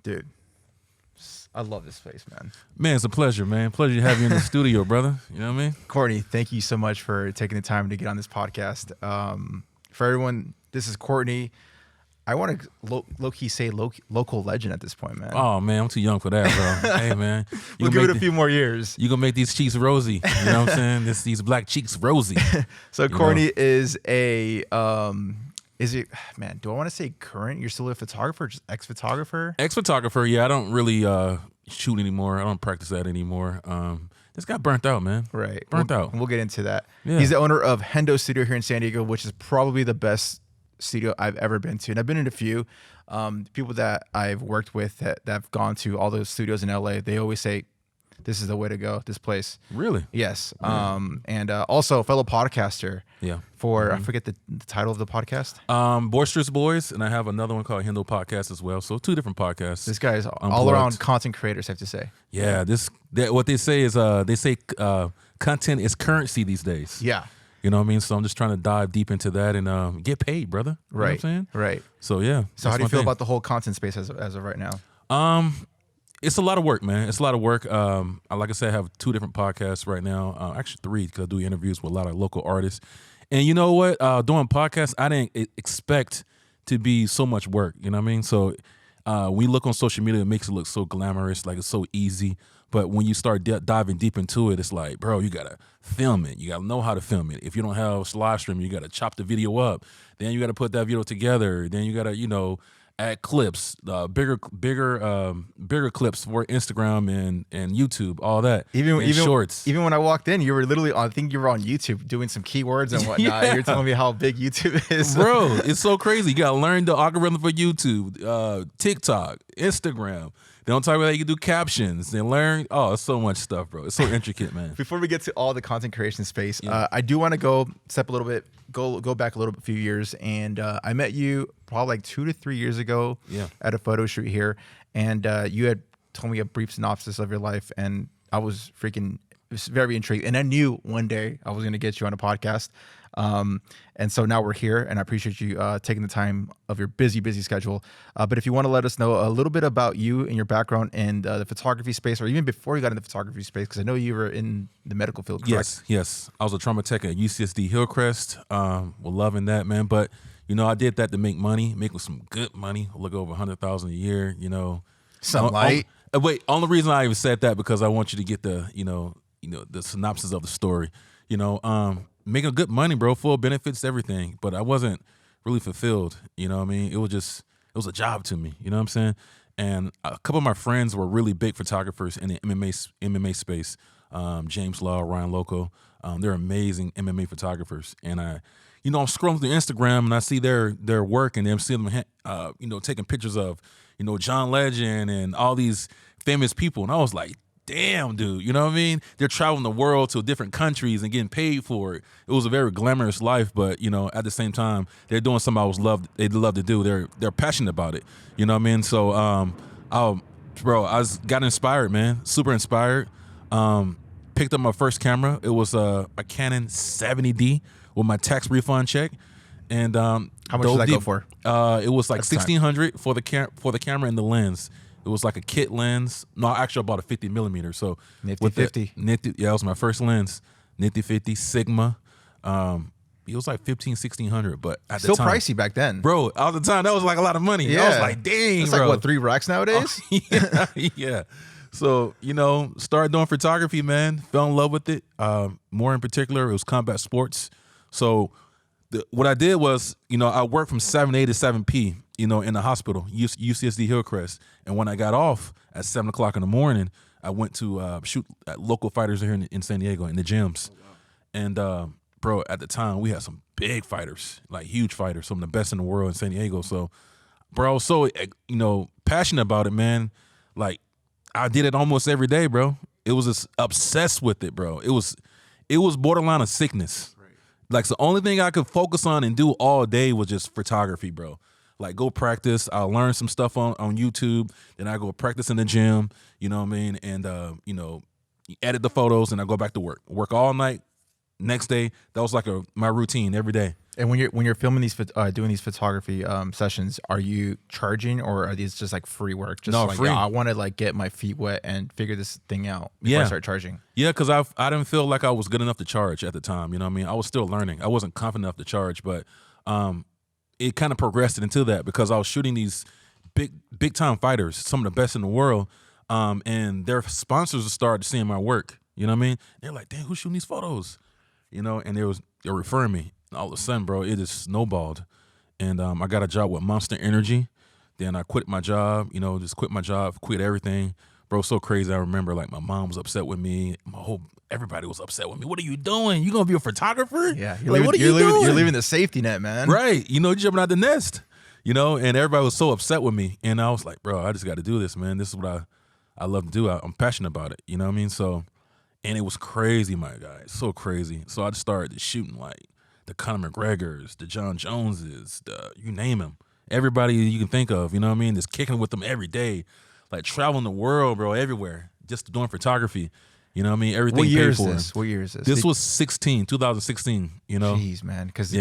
Dude, I love this place, man. Man, it's a pleasure, man. Pleasure to have you in the studio, brother. You know what I mean? Courtney, thank you so much for taking the time to get on this podcast. For everyone, this is Courtney. I want to low-key say local legend at this point, man. Oh, man, I'm too young for that, bro. Hey, man. We'll give it a few more years. You're going to make these cheeks rosy. You know what I'm saying? These black cheeks rosy. So Courtney is a, is it, man, do I want to say current? You're still a photographer, just ex-photographer? Ex-photographer, yeah. I don't really shoot anymore. I don't practice that anymore. Just got burnt out, man. Right. Burnt out. We'll get into that. Yeah. He's the owner of Hendo Studio here in San Diego, which is probably the best studio I've ever been to. And I've been in a few. People that I've worked with that have gone to all those studios in LA, they always say, this is the way to go, this place. Really? Yes. Yeah. And also a fellow podcaster. Yeah. For, I forget the title of the podcast. Boisterous Boyz, and I have another one called Hendo Podcast as well. So 2 different podcasts. This guy is all around content creators, I have to say. Yeah, what they say is content is currency these days. Yeah. You know what I mean? So I'm just trying to dive deep into that and get paid, brother. You know what I'm saying? Right. So yeah. So how do you feel about the whole content space as of right now? It's a lot of work, man. It's a lot of work. Like I said, I have 2 different podcasts right now. Actually 3, because I do interviews with a lot of local artists. And you know what? Doing podcasts, I didn't expect to be so much work. You know what I mean? So when you look on social media, it makes it look so glamorous, like it's so easy. But when you start diving deep into it, it's like, bro, you got to film it. You got to know how to film it. If you don't have live stream, you got to chop the video up. Then you got to put that video together. Then you got to, add clips, bigger clips for Instagram and YouTube, all that. Even shorts. Even when I walked in, you were literally, I think you were on YouTube doing some keywords and whatnot. Yeah. You're telling me how big YouTube is. Bro, it's so crazy. You got to learn the algorithm for YouTube, TikTok, Instagram. They don't talk about how you can do captions. They learn, it's so much stuff, bro. It's so intricate, man. Before we get to all the content creation space, I do want to go back a little bit, few years. And I met you probably like 2 to 3 years ago at a photo shoot here. And you had told me a brief synopsis of your life. And I was very intrigued. And I knew one day I was going to get you on a podcast. And so now we're here, and I appreciate you taking the time of your busy schedule. But if you want to let us know a little bit about you and your background in the photography space, or even before you got into the photography space, because I know you were in the medical field, correct? Yes. I was a trauma tech at UCSD Hillcrest. We're loving that, man. But, I did that to make money, making some good money, look over $100,000 a year, Some light. Wait, only reason I even said that because I want you to get the, the synopsis of the story, making good money, bro, full benefits, everything. But I wasn't really fulfilled. You know what I mean? It was a job to me. You know what I'm saying? And a couple of my friends were really big photographers in the MMA space. James Law, Ryan Loco. They're amazing MMA photographers. And I'm scrolling through Instagram and I see their work and I'm seeing them, taking pictures of, John Legend and all these famous people. And I was like, damn, dude, you know what I mean? They're traveling the world to different countries and getting paid for it. It was a very glamorous life, but at the same time, they're doing something they'd love to do. They're passionate about it. You know what I mean? So, I got inspired, man. Super inspired. Picked up my first camera. It was a Canon 70D with my tax refund check. And how much did that go for? It was like $1,600 for the camera and the lens. It was like a kit lens. No, actually I bought a 50 millimeter. So Nifty 50. Yeah, it was my first lens. Nifty 50 Sigma. It was like $1,500-$1,600, but at still the time, pricey back then, bro. At the time, that was like a lot of money. Yeah. I was like, dang, it's bro. like what, 3 racks nowadays? Yeah. So started doing photography, man. Fell in love with it. More in particular, it was combat sports. So what I did was, I worked from 7 A to 7 P. In the hospital, UCSD Hillcrest. And when I got off at 7 o'clock in the morning, I went to shoot at local fighters here in San Diego in the gyms. Oh, wow. And, bro, at the time, we had some big fighters, like huge fighters, some of the best in the world in San Diego. So, bro, I was so, passionate about it, man. Like, I did it almost every day, bro. It was just obsessed with it, bro. It was borderline a sickness. Right. Like, the only thing I could focus on and do all day was just photography, bro. Like, go practice. I'll learn some stuff on YouTube. Then I go practice in the gym, you know what I mean? And, edit the photos, and I go back to work. Work all night, next day, that was like my routine every day. And when you're filming these doing these photography sessions, are you charging, or are these just like free work? Just no, like, free. Yeah, I want to like get my feet wet and figure this thing out before I start charging. Yeah, because I didn't feel like I was good enough to charge at the time. You know what I mean? I was still learning. I wasn't confident enough to charge, but it kind of progressed into that because I was shooting these big time fighters, some of the best in the world, and their sponsors started seeing my work. You know what I mean? They're like, "Damn, who's shooting these photos?" You know, and they're referring me. And all of a sudden, bro, it just snowballed, and I got a job with Monster Energy. Then I quit my job. You know, just quit my job, quit everything, bro. So crazy. I remember like my mom was upset with me. Everybody was upset with me. What are you doing? You gonna be a photographer? Yeah, what are you doing? You're leaving the safety net, man. Right. You know, you're jumping out the nest. You know, and everybody was so upset with me, and I was like, bro, I just got to do this, man. This is what I love to do. I'm passionate about it. You know what I mean? So. And it was crazy, my guy, so crazy. So I just started shooting like the Conor McGregors, the John Joneses, you name them, everybody you can think of. You know what I mean? Just kicking with them every day, like traveling the world, bro, everywhere, just doing photography. You know what I mean? Everything paid for. What year is this? This was 2016. You know? Jeez, man, because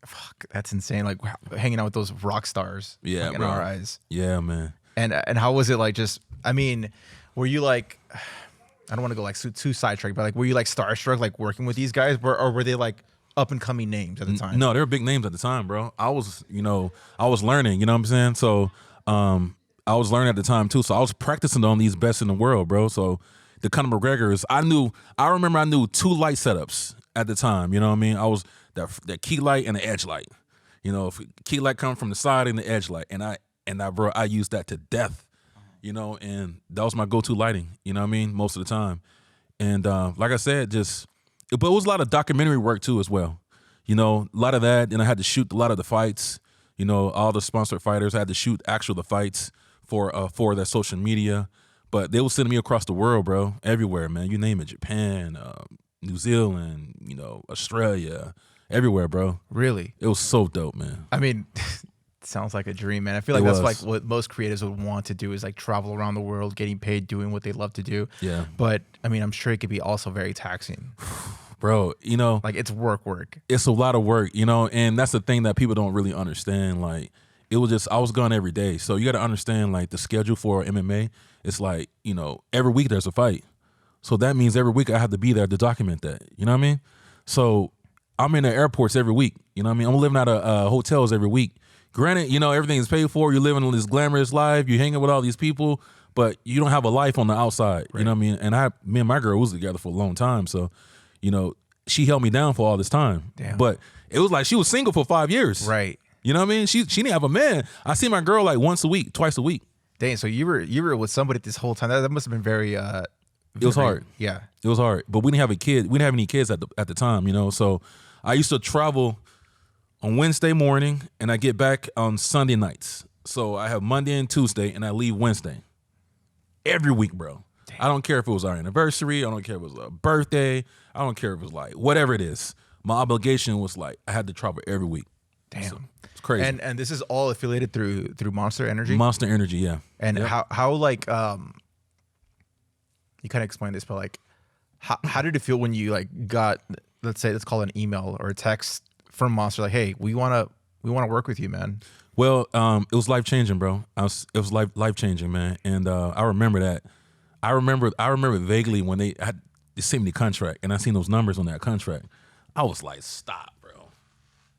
fuck, that's insane. Like hanging out with those rock stars. Yeah, like, in bro. our eyes. Yeah, man. And how was it like? Just, I mean, were you like? I don't want to go like too sidetracked, but like, were you like starstruck, like working with these guys, or were they like up and coming names at the time? No, they were big names at the time, bro. I was learning, you know what I'm saying? So, I was learning at the time too. So I was practicing on these best in the world, bro. So the Conor McGregors, I remember I knew 2 light setups at the time. You know what I mean? I was that key light and the edge light. You know, if key light come from the side and the edge light, and I used that to death. You know, and that was my go-to lighting, you know what I mean, most of the time. And like I said, but it was a lot of documentary work too as well. You know, a lot of that, and I had to shoot a lot of the fights, you know, all the sponsored fighters. I had to shoot the fights for their social media. But they were sending me across the world, bro, everywhere, man. You name it, Japan, New Zealand, you know, Australia, everywhere, bro. Really? It was so dope, man. I mean... Sounds like a dream, man. I feel like that's like what most creatives would want to do is like travel around the world, getting paid, doing what they love to do. Yeah. But I mean, I'm sure it could be also very taxing. Bro, you know. Like it's work. It's a lot of work, you know, and that's the thing that people don't really understand. Like it was just, I was gone every day. So you got to understand like the schedule for MMA. It's like, you know, every week there's a fight. So that means every week I have to be there to document that. You know what I mean? So I'm in the airports every week. You know what I mean? I'm living out of hotels every week. Granted, you know, everything is paid for. You're living this glamorous life. You're hanging with all these people, but you don't have a life on the outside. Right. You know what I mean? And me and my girl was together for a long time. So, you know, she held me down for all this time. Damn. But it was like she was single for 5 years. Right. You know what I mean? She didn't have a man. I see my girl like once a week, twice a week. Dang, so you were with somebody this whole time. That must have been very it was hard. Yeah. It was hard. But we didn't have a kid. We didn't have any kids at the time, you know. So I used to travel on Wednesday morning, and I get back on Sunday nights. So I have Monday and Tuesday, and I leave Wednesday. Every week, bro. Damn. I don't care if it was our anniversary. I don't care if it was a birthday. I don't care if it was like whatever it is. My obligation was like I had to travel every week. Damn, so it's crazy. And this is all affiliated through Monster Energy. Monster Energy, yeah. And how like you kind of explained this, but like how did it feel when you like got, let's call it an email or a text from Monster, like, hey, we want to work with you, man? Well, it was life changing, bro. It was life changing, man. And I remember that. I remember vaguely when they sent me the contract, and I seen those numbers on that contract. I was like, stop, bro.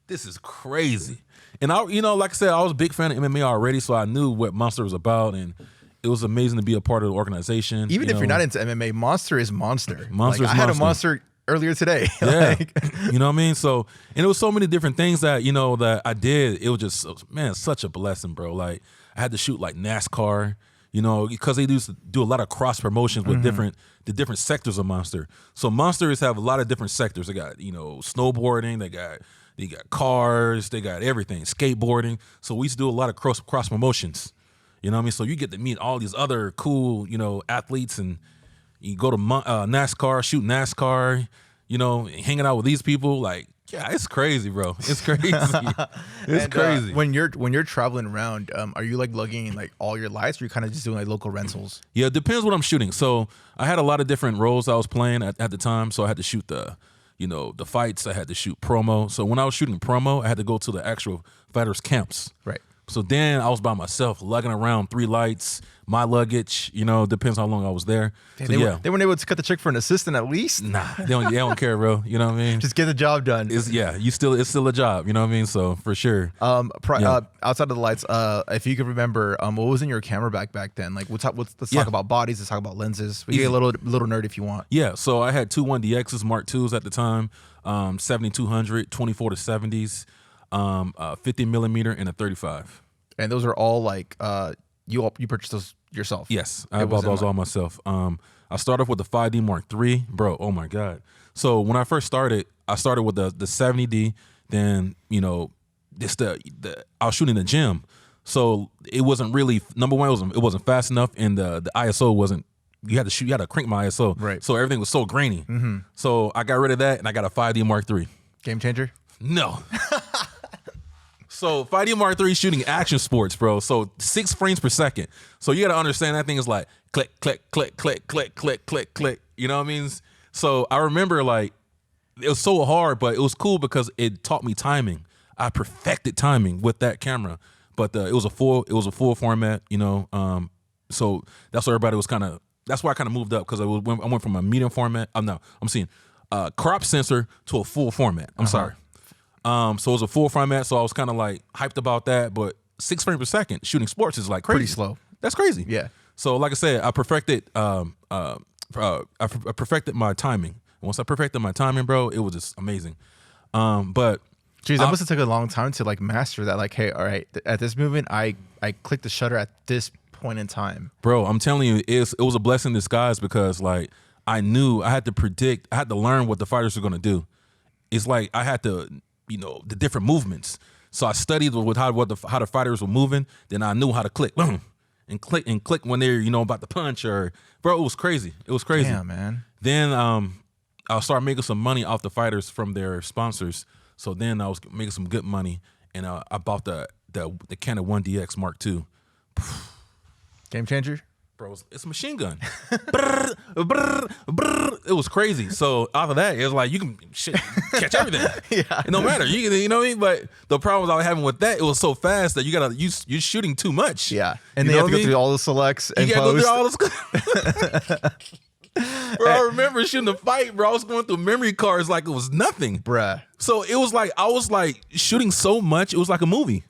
This is crazy. And I, you know, like I said, I was a big fan of MMA already, so I knew what Monster was about, and it was amazing to be a part of the organization. Even if you're not into MMA, Monster is Monster. Monster is I had a Monster earlier today. Yeah. You know what I mean? So, and it was so many different things that, you know, that I did. It was just, man, such a blessing, bro. Like I had to shoot like NASCAR, you know, because they do a lot of cross promotions with the different sectors of Monster. So Monsters have a lot of different sectors. They got, you know, snowboarding, they got cars, they got everything, skateboarding. So we used to do a lot of cross promotions. You know what I mean? So you get to meet all these other cool, you know, athletes, and you go to NASCAR, shoot NASCAR, you know, hanging out with these people. Like, yeah, it's crazy, bro. It's crazy. It's crazy. When you're traveling around, are you like lugging like all your lights, or you kind of just doing like local rentals? Yeah, it depends what I'm shooting. So I had a lot of different roles I was playing at the time. So I had to shoot the the fights. I had to shoot promo. So when I was shooting promo, I had to go to the actual fighters' camps. Right. So then I was by myself, lugging around 3 lights, my luggage. Depends how long I was there. Damn, So, they weren't able to cut the check for an assistant at least. Nah, they don't care, bro. You know what I mean? Just get the job done. It's still a job. You know what I mean? So for sure. Outside of the lights, if you could remember, what was in your camera bag back then? Like, let's talk about bodies. Let's talk about lenses. We get a little nerd if you want. Yeah. So I had 2 1DXs, Mark IIs at the time, 7200, 24 to 70s, 50 millimeter, and a 35. And those are all like you purchased those yourself. Yes, I bought those all myself. I started off with the 5D Mark III, bro. Oh my god. So when I first started, I started with the 70D. Then I was shooting in the gym, so it wasn't really number one. It wasn't fast enough, and the ISO wasn't. You had to crank my ISO, right? So everything was so grainy. Mm-hmm. So I got rid of that, and I got a 5D Mark III. Game changer? No. So 5D Mark III shooting action sports, bro. So 6 frames per second. So you got to understand that thing is like click, click, click, click, click, click, click, click. You know what I mean? So I remember like it was so hard, but it was cool because it taught me timing. I perfected timing with that camera. But it was a full format, So that's why everybody was that's why I kind of moved up because I went from a medium format. I'm seeing crop sensor to a full format. I'm sorry. So it was a full format, so I was kind of like hyped about that. But 6 frames per second shooting sports is like crazy. Pretty slow. That's crazy. Yeah. So like I said, I perfected I perfected my timing. Once I perfected my timing, bro, it was just amazing. But geez, that must have taken a long time to like master that. Like, hey, all right, at this movement, I click the shutter at this point in time. Bro, I'm telling you, it was a blessing in disguise because like I knew I had to learn what the fighters were gonna do. It's like I had to. The different movements. So I studied with how the fighters were moving. Then I knew how to click, boom, and click when they're about to punch or bro. It was crazy. It was crazy. Damn, man. Then I'll start making some money off the fighters from their sponsors. So then I was making some good money, and I bought the Canon 1DX Mark II. Game changer. Bro, it's a machine gun. Brrr, brrr, brrr. It was crazy. So after that, it was like you can catch everything. Yeah, it don't matter. You know what I mean? But the problems I was having with that, it was so fast that you're shooting too much. Yeah, and they have to go through all the selects and post. Go through all Bro, I remember shooting a fight, bro. I was going through memory cards like it was nothing, bruh. So it was like I was like shooting so much, it was like a movie.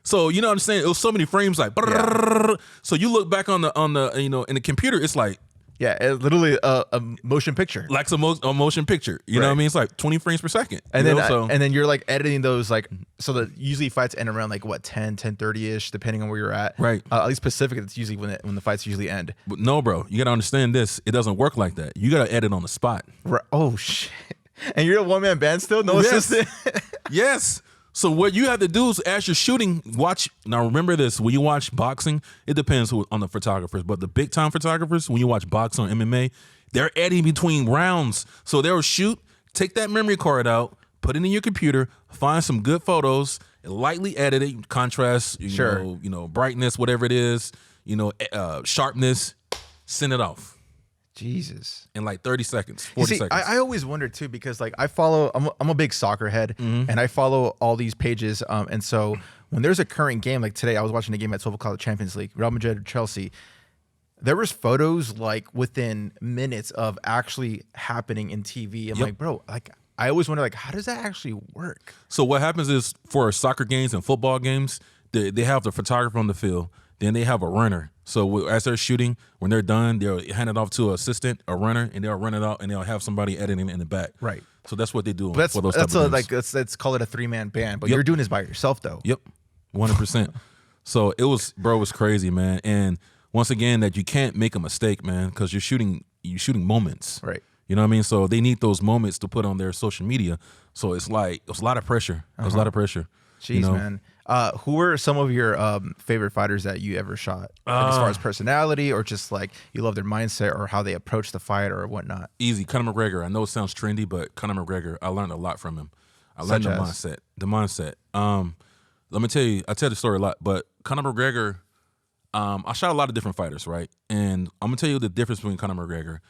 So you know what I'm saying? It was so many frames, like. Yeah. So you look back on the in the computer, it's like. Yeah, it's literally a motion picture. Like a motion picture. You know what I mean? It's like 20 frames per second. And then you're like editing those like so that usually fights end around like what 10:30ish depending on where you're at. Right. At least Pacific, it's usually when the fights usually end. But no, bro, you gotta understand this. It doesn't work like that. You gotta edit on the spot. Right. Oh shit. And you're a one-man band still? No assistant? Yes. So what you have to do is as you're shooting, watch. Now remember this, when you watch boxing, it depends on the photographers, but the big time photographers, when you watch boxing or MMA, they're editing between rounds. So they'll shoot, take that memory card out, put it in your computer, find some good photos, and lightly edit it, contrast, brightness, whatever it is, sharpness, send it off. Jesus. In like 30 seconds, 40 seconds. I always wonder too, because like I'm a big soccer head, and I follow all these pages. And so when there's a current game, like today I was watching a game at 12 o'clock Champions League, Real Madrid, Chelsea. There was photos like within minutes of actually happening in TV. I'm like, bro, like I always wonder like, how does that actually work? So what happens is for soccer games and football games, they have the photographer on the field. Then they have a runner. So as they're shooting, when they're done, they'll hand it off to an assistant, a runner, and they'll run it out, and they'll have somebody editing in the back. Right. So that's what they do. But for those let's call it a 3-man band. But you're doing this by yourself, though. Yep, 100%. So it was crazy, man. And once again, that you can't make a mistake, man, because you're shooting moments. Right. You know what I mean? So they need those moments to put on their social media. So it's like it was a lot of pressure. It was a lot of pressure. Jeez, man. Who were some of your favorite fighters that you ever shot? Like as far as personality or just like you love their mindset or how they approach the fight or whatnot? Easy. Conor McGregor. I know it sounds trendy, but Conor McGregor, I learned a lot from him. I learned the mindset. Let me tell you, I tell the story a lot, but Conor McGregor, I shot a lot of different fighters, right? And I'm going to tell you the difference between Conor McGregor.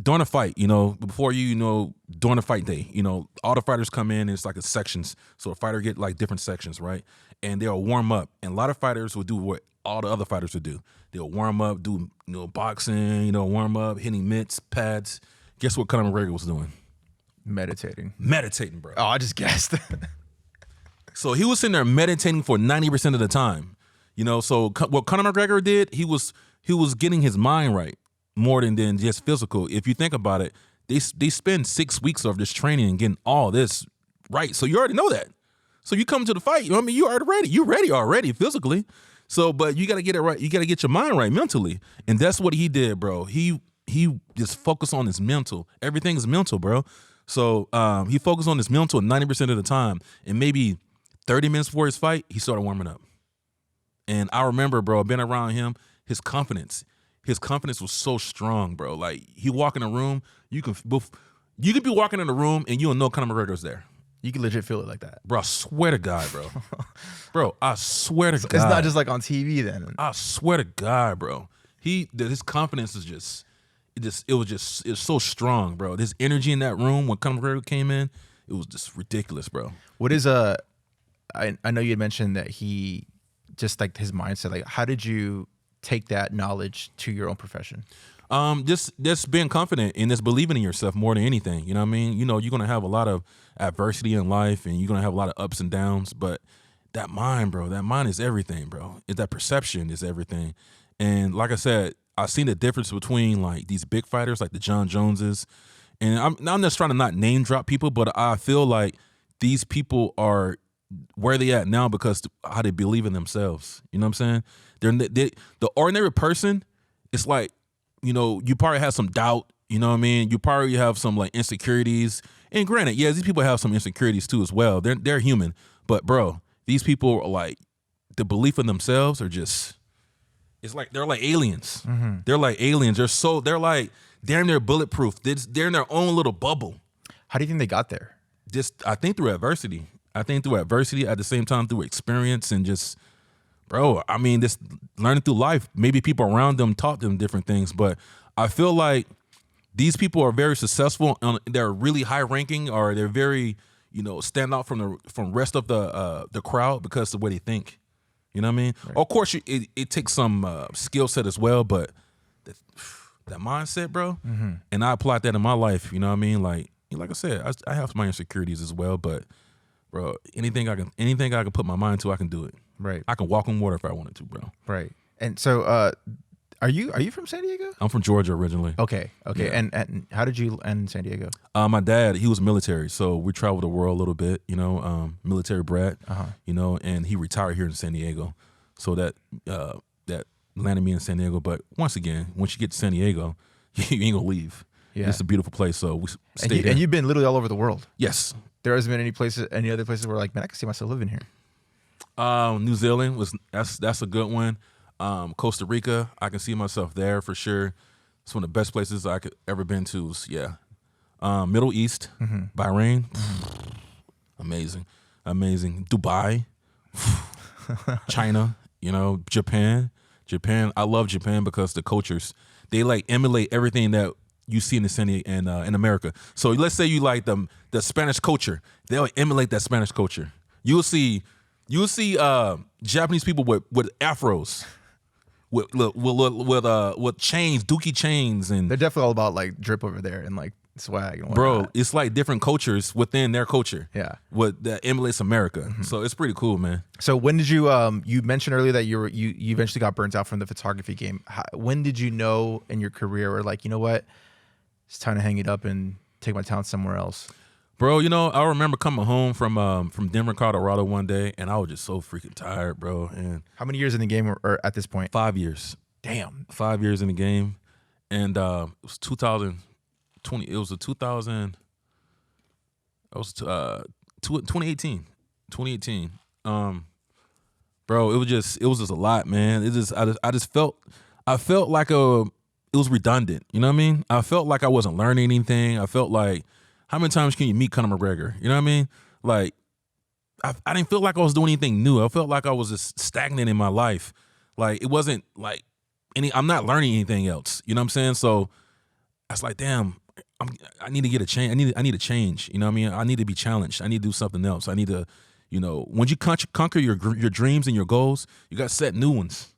during a fight, before during the fight day, all the fighters come in and it's like a sections. So a fighter get like different sections, right? And they'll warm up. And a lot of fighters will do what all the other fighters would do. They'll warm up, do boxing, warm up, hitting mitts, pads. Guess what Conor McGregor was doing? Meditating, bro. Oh, I just guessed. So he was sitting there meditating for 90% of the time. So what Conor McGregor did, he was getting his mind right more than just physical. If you think about it, they spend 6 weeks of this training and getting all this right. So you already know that. So you come to the fight, you already ready. You're ready already physically. So, but you got to get it right. You got to get your mind right mentally. And that's what he did, bro. He just focused on his mental. Everything is mental, bro. So he focused on his mental 90% of the time. And maybe 30 minutes before his fight, he started warming up. And I remember, bro, being around him, his confidence was so strong, bro. Like, he walk in a room, you can be walking in a room and you'll know Conor McGregor's there. You can legit feel it like that. Bro, I swear to God, bro. Bro, I swear to God. It's not just like on TV then. I swear to God, bro. His confidence is it was so strong, bro. This energy in that room when Conor McGregor came in, it was just ridiculous, bro. What is I know you had mentioned that he just like his mindset. Like, how did you take that knowledge to your own profession? Just being confident and just believing in yourself more than anything. You know what I mean? You're gonna have a lot of adversity in life and you're gonna have a lot of ups and downs, but that mind, bro, that mind is everything, bro. That perception is everything. And like I said, I've seen the difference between like these big fighters like the John Joneses. And I'm just trying to not name drop people, but I feel like these people are where they at now because how they believe in themselves. You know what I'm saying? The ordinary person, it's like, you probably have some doubt, you know what I mean? You probably have some like insecurities. And granted, yeah, these people have some insecurities too as well. They're human. But bro, these people are like, the belief in themselves are just, it's like they're like aliens. Mm-hmm. They're like aliens. They're like damn near bulletproof. They're in their own little bubble. How do you think they got there? I think through adversity. At the same time through experience and just, bro, I mean, just learning through life. Maybe people around them taught them different things, but I feel like these people are very successful. They're really high ranking, or they're very, stand out from rest of the crowd because of the way they think. You know what I mean? Right. Of course, it takes some skill set as well, but that mindset, bro. Mm-hmm. And I applied that in my life. You know what I mean? Like I said, I have my insecurities as well, but bro, anything I can put my mind to, I can do it. Right. I can walk on water if I wanted to, bro. Right. And so, are you from San Diego? I'm from Georgia originally. Okay. Yeah. And how did you end in San Diego? My dad, he was military, so we traveled the world a little bit. Military brat. Uh-huh. And he retired here in San Diego, so that landed me in San Diego. But once again, once you get to San Diego, you ain't gonna leave. Yeah. It's a beautiful place, so we stayed there. And you've been literally all over the world. Yes. There hasn't been any other places where like, man, I can see myself living here. New Zealand that's a good one. Costa Rica, I can see myself there for sure. It's one of the best places I could ever been to. Yeah. Middle East, mm-hmm. Bahrain, amazing. Dubai, China, Japan. I love Japan because the cultures, they like emulate everything that you see in the city and in America. So let's say you like the Spanish culture, they'll emulate that Spanish culture. You'll see Japanese people with afros, with chains, dookie chains, and they're definitely all about like drip over there and like swag. And bro, it's like different cultures within their culture. Yeah, that emulates America. Mm-hmm. So it's pretty cool, man. So when did you you mentioned earlier that you eventually got burnt out from the photography game? When did you know in your career or like, you know what, it's time to hang it up and take my talent somewhere else? Bro, I remember coming home from Denver, Colorado one day, and I was just so freaking tired, bro. And how many years in the game or at this point? 5 years. Damn. 5 years in the game. And it was 2020. It was 2018. 2018. Bro, it was just a lot, man. I felt like it was redundant. You know what I mean? I felt like I wasn't learning anything. I felt like, how many times can you meet Conor McGregor? You know what I mean? Like, I didn't feel like I was doing anything new. I felt like I was just stagnant in my life. Like, it wasn't like I'm not learning anything else. You know what I'm saying? So I was like, damn, I need to get a change. I need a change. You know what I mean? I need to be challenged. I need to do something else. I need to, when you conquer your dreams and your goals, you got to set new ones.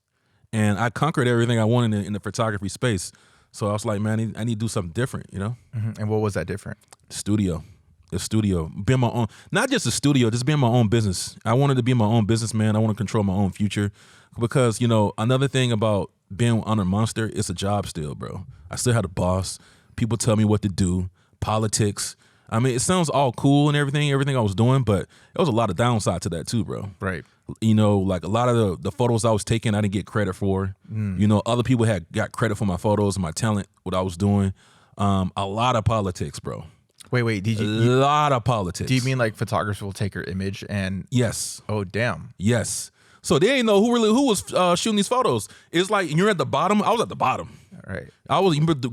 And I conquered everything I wanted in the photography space. So I was like, man, I need to do something different, And what was that different? The studio, being my own, not just a studio, just being my own business. I wanted to be my own businessman. I want to control my own future because, another thing about being under Monster, it's a job still, bro. I still had a boss. People tell me what to do, politics. I mean, it sounds all cool and everything I was doing, but there was a lot of downside to that too, bro. Right. Like a lot of the photos I was taking, I didn't get credit for. Other people got credit for my photos and my talent, what I was doing. A lot of politics, bro. Wait, a lot of politics. Do you mean like photographers will take your image and? Yes. Oh, damn. Yes. So they didn't know who was shooting these photos. It's like you're at the bottom. I was at the bottom. Right.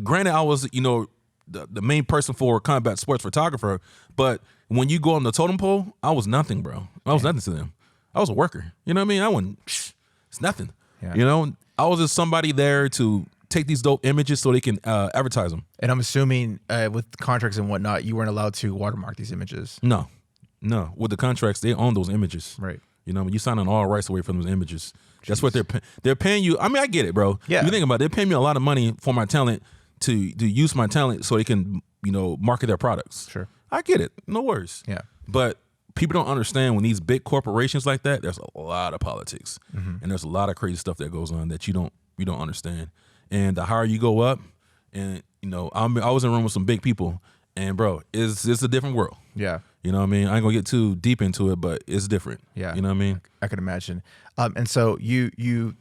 Granted, I was, the main person for combat sports photographer, but when you go on the totem pole, I was nothing, bro. I was nothing to them. I was a worker. You know what I mean? I wasn't, it's nothing. Yeah. I was just somebody there to take these dope images so they can advertise them. And I'm assuming with contracts and whatnot, you weren't allowed to watermark these images. No. With the contracts, they own those images. Right. When you sign on all rights away from those images, that's what they're paying you. I mean, I get it, bro. Yeah. You think about it, they're paying me a lot of money for my talent to use my talent so they can, market their products. Sure. I get it. No worries. Yeah. But people don't understand when these big corporations like that, there's a lot of politics and there's a lot of crazy stuff that goes on that you don't understand. And the higher you go up, and I was in a room with some big people, and bro, it's a different world. Yeah. You know what I mean? I ain't gonna get too deep into it, but it's different. Yeah. You know what I mean? I could imagine. And so you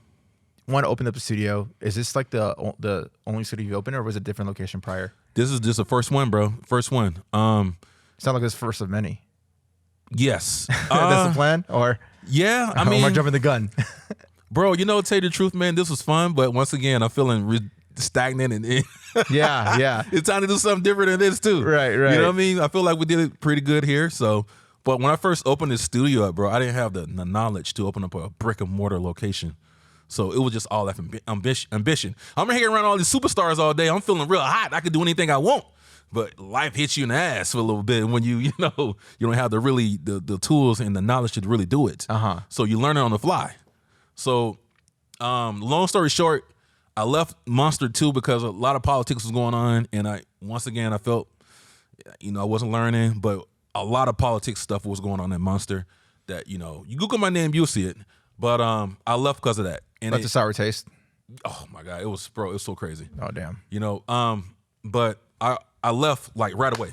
want to open up a studio. Is this like the only studio you opened, or was it a different location prior? This is just the first one, bro. First one. It's not like it's first of many. Yes. That's the plan? Or yeah, I mean, am I jumping the gun? Bro, tell you the truth, man, this was fun, but once again, I'm feeling stagnant and yeah. It's time to do something different than this too. Right. You know what I mean? I feel like we did it pretty good here. So, but when I first opened this studio up, bro, I didn't have the knowledge to open up a brick and mortar location. So it was just all that ambition. I'm hanging around all these superstars all day. I'm feeling real hot. I could do anything I want. But life hits you in the ass for a little bit when you don't have the tools and the knowledge to really do it. So you learn it on the fly. So, long story short, I left Monster 2 because a lot of politics was going on, and I felt, I wasn't learning, but a lot of politics stuff was going on in Monster that, you Google my name, you'll see it. But I left because of that. And that's a sour taste. Oh my God, it was so crazy. Oh damn. But I left like right away.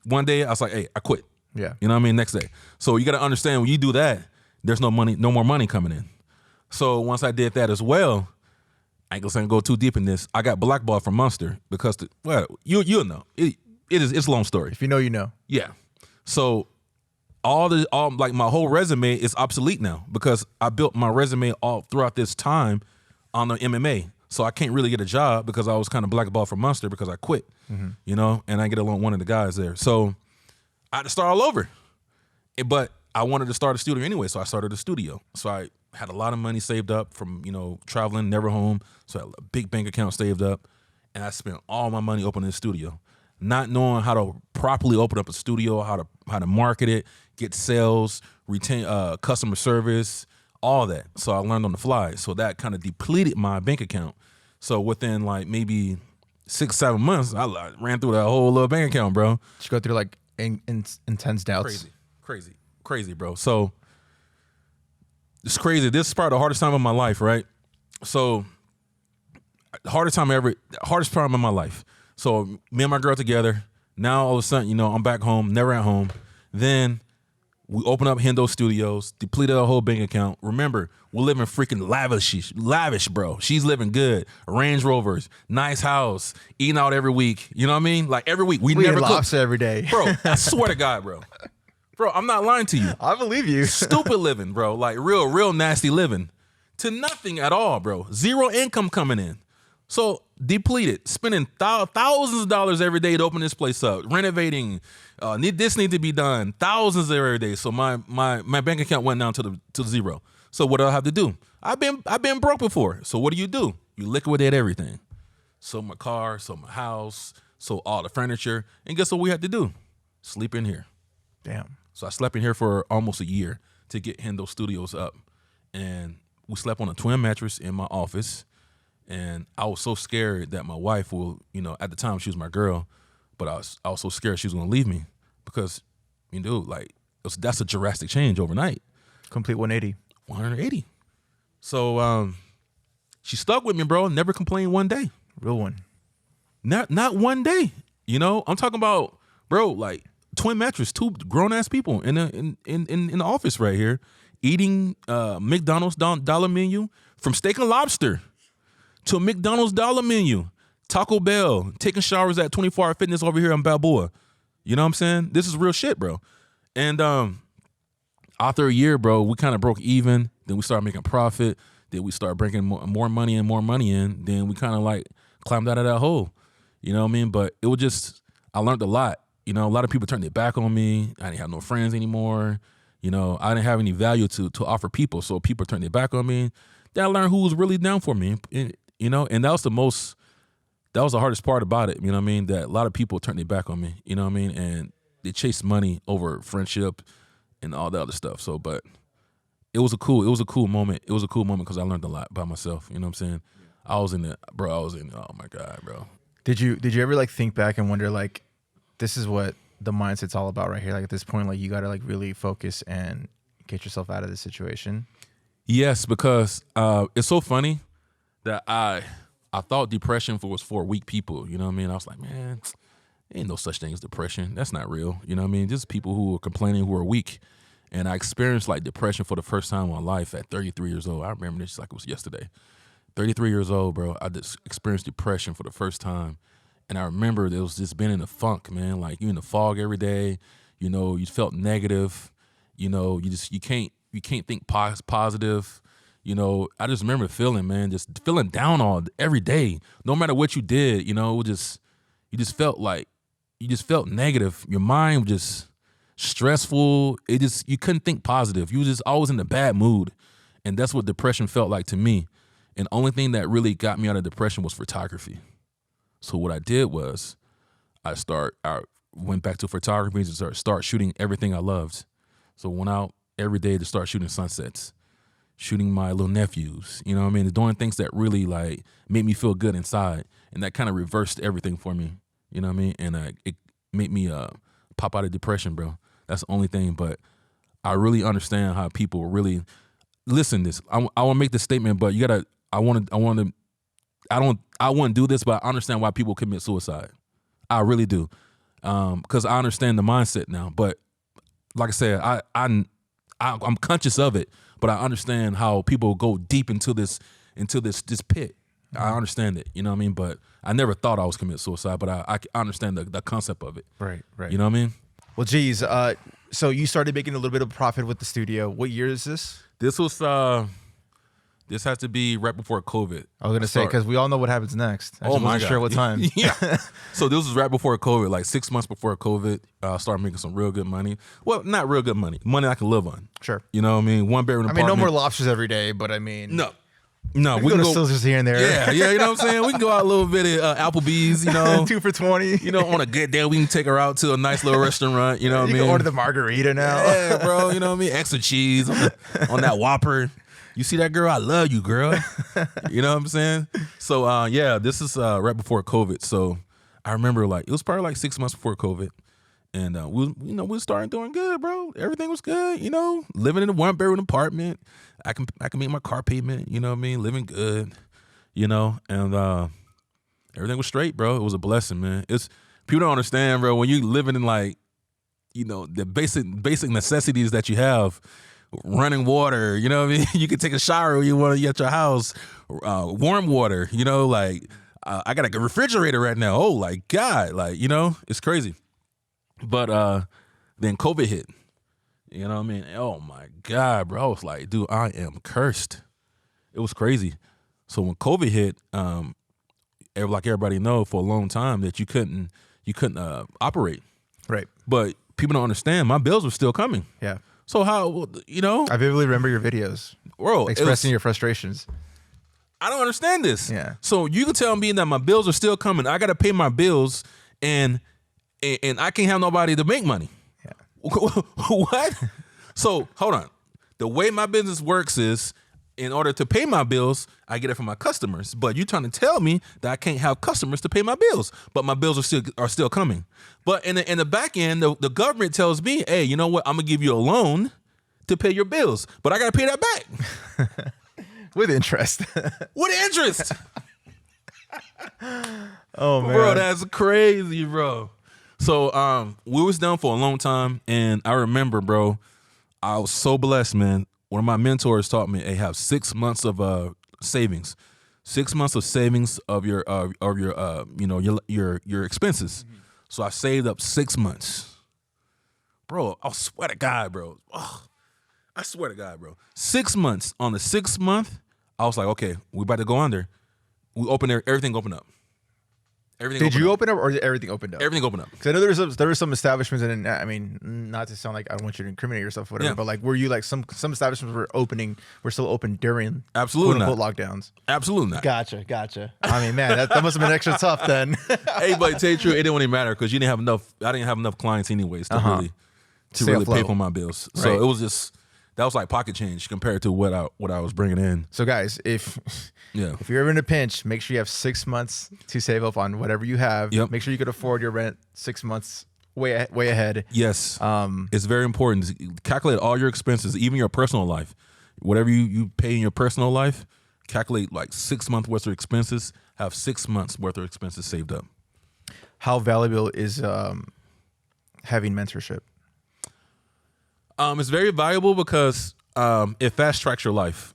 One day I was like, hey, I quit. Yeah. You know what I mean? Next day. So you got to understand when you do that, there's no more money coming in. So once I did that as well, I ain't gonna go too deep in this. I got blackballed from Monster because you'll know. It's a long story. If you know, you know. Yeah. So all like my whole resume is obsolete now because I built my resume all throughout this time on the MMA. So I can't really get a job because I was kind of blackballed from Monster because I quit, and I get along with one of the guys there. So I had to start all over. But I wanted to start a studio anyway, so I started a studio. So I had a lot of money saved up from, traveling, never home. So I had a big bank account saved up, and I spent all my money opening a studio, not knowing how to properly open up a studio, how to market it, get sales, retain customer service, all that. So I learned on the fly. So that kind of depleted my bank account. So within like maybe 6-7 months, I ran through that whole little bank account, bro. Did you go through like intense doubts? Crazy, bro. So it's crazy. This is probably the hardest time of my life, right? So hardest time of my life. So me and my girl together. Now all of a sudden, I'm back home, never at home. Then we open up Hendo Studios, depleted our whole bank account. Remember, we're living freaking lavish, bro. She's living good. Range Rovers, nice house, eating out every week. You know what I mean? Like every week. We never eat lobster every day. Bro, I swear to God, bro. Bro, I'm not lying to you. I believe you. Stupid living, bro. Like real nasty living. To nothing at all, bro. Zero income coming in. So depleted, spending thousands of dollars every day to open this place up, renovating. This need to be done. Thousands every day. So my bank account went down to zero. So what do I have to do? I've been broke before. So what do? You liquidate everything. sold my car, sold my house, sold all the furniture. And guess what we had to do? Sleep in here. Damn. So I slept in here for almost a year to get Hendo Studios up. And we slept on a twin mattress in my office. And I was so scared that my wife will, at the time she was my girl, but I was so scared she was going to leave me because, like, that's a drastic change overnight. Complete 180. 180. So she stuck with me, bro. Never complained one day. Real one. Not one day. I'm talking about, bro, like twin mattress, two grown ass people in the office right here, eating McDonald's dollar menu, from steak and lobster to a McDonald's dollar menu, Taco Bell, taking showers at 24 Hour Fitness over here on Balboa. You know what I'm saying? This is real shit, bro. And after a year, bro, we kind of broke even. Then we started making profit. Then we started bringing more money in. Then we kind of like climbed out of that hole. You know what I mean? But it was just, I learned a lot. A lot of people turned their back on me. I didn't have no friends anymore. I didn't have any value to offer people. So people turned their back on me. Then I learned who was really down for me. And that was the hardest part about it. You know what I mean? That a lot of people turned their back on me. You know what I mean? And they chased money over friendship and all the other stuff. So, but it was a cool moment. It was a cool moment because I learned a lot by myself. You know what I'm saying? Oh my God, bro. Did you ever like think back and wonder like, this is what the mindset's all about right here? Like at this point, like you got to like really focus and get yourself out of this situation. Yes, because it's so funny that I thought depression was for weak people. You know what I mean? I was like, man, ain't no such thing as depression. That's not real. You know what I mean? Just people who are complaining who are weak. And I experienced like depression for the first time in my life at 33 years old. I remember this like it was yesterday. 33 years old, bro. I just experienced depression for the first time. And I remember it was just being in the funk, man. Like you in the fog every day. You felt negative. You can't think positive. I just remember feeling, man, just feeling down every day. No matter what you did, you just felt negative. Your mind was just stressful. You couldn't think positive. You were just always in a bad mood. And that's what depression felt like to me. And the only thing that really got me out of depression was photography. So what I did was I went back to photography and start shooting everything I loved. So went out every day to start shooting sunsets, shooting my little nephews, you know what I mean? Doing things that really like made me feel good inside. And that kind of reversed everything for me, you know what I mean? And it made me pop out of depression, bro. That's the only thing. But I really understand how people really listen to this. I want to make this statement, but I wouldn't do this, but I understand why people commit suicide. I really do. Because I understand the mindset now. But like I said, I'm conscious of it, but I understand how people go deep into this pit. I understand it, you know what I mean? But I never thought I was committing suicide, but I understand the concept of it. Right. You know what I mean? Well, geez. So you started making a little bit of profit with the studio. What year is this? This was this has to be right before COVID. I was gonna say because we all know what happens next. I just wasn't sure what time. Yeah. So this was right before COVID, like 6 months before COVID. I started making some real good money. Well, not real good money I can live on. Sure. You know what I mean? 1 bedroom apartment. No more lobsters every day, but I mean, no, we can go to Silver's here and there. Yeah. You know what I'm saying? We can go out a little bit at Applebee's. 2 for $20. On a good day, we can take her out to a nice little restaurant. You know what I mean? You can order the margarita now. Yeah, bro. You know what I mean? Extra cheese on that Whopper. You see that girl? I love you, girl. You know what I'm saying? So, this is right before COVID. So I remember it was probably like 6 months before COVID. And we started doing good, bro. Everything was good, living in a 1 bedroom apartment. I can make my car payment, you know what I mean? Living good, and everything was straight, bro. It was a blessing, man. People don't understand, bro, when you living in like, the basic necessities that you have. Running water, you know what I mean? You can take a shower when you want to at your house. Warm water, I got a refrigerator right now. Oh, like God, it's crazy. But then COVID hit. You know what I mean? Oh my God, bro. I was like, dude, I am cursed. It was crazy. So when COVID hit, like everybody know for a long time that you couldn't operate. Right. But people don't understand. My bills were still coming. Yeah. So how, I vividly remember your videos, bro, expressing your frustrations. I don't understand this. Yeah. So you can tell me that my bills are still coming. I got to pay my bills, and I can't have nobody to make money. Yeah. What? So hold on. The way my business works is, in order to pay my bills, I get it from my customers. But you're trying to tell me that I can't have customers to pay my bills, but my bills are still coming. But in the back end, the government tells me, hey, you know what? I'm gonna give you a loan to pay your bills, but I gotta pay that back. With interest. With interest. Oh man, bro, that's crazy, bro. So we was down for a long time, and I remember, bro, I was so blessed, man. One of my mentors taught me, hey, have 6 months of savings, 6 months of savings of your your expenses. Mm-hmm. So I saved up 6 months, bro. I swear to God, bro. Oh, I swear to God, bro. 6 months. On the 6th month, I was like, okay, we about to go under. We open there, everything opened up. Everything. Did you open up, or did everything opened up? Everything opened up. Because I know there were some establishments, and I mean, not to sound like I don't want you to incriminate yourself, or whatever, but like, were you like some establishments were still open during absolutely quote unquote lockdowns? Absolutely not. Gotcha. I mean, man, that must have been extra tough then. Hey, but to tell you the truth, it didn't really matter because you didn't have enough. I didn't have enough clients anyways to really pay for my bills. So it was just. That was like pocket change compared to what I was bringing in. So guys, if you're ever in a pinch, make sure you have 6 months to save up on whatever you have. Yep. Make sure you could afford your rent 6 months way ahead. Yes. It's very important to calculate all your expenses, even your personal life. Whatever you pay in your personal life, calculate like 6 months worth of expenses. Have 6 months worth of expenses saved up. How valuable is having mentorship? It's very valuable because it fast tracks your life.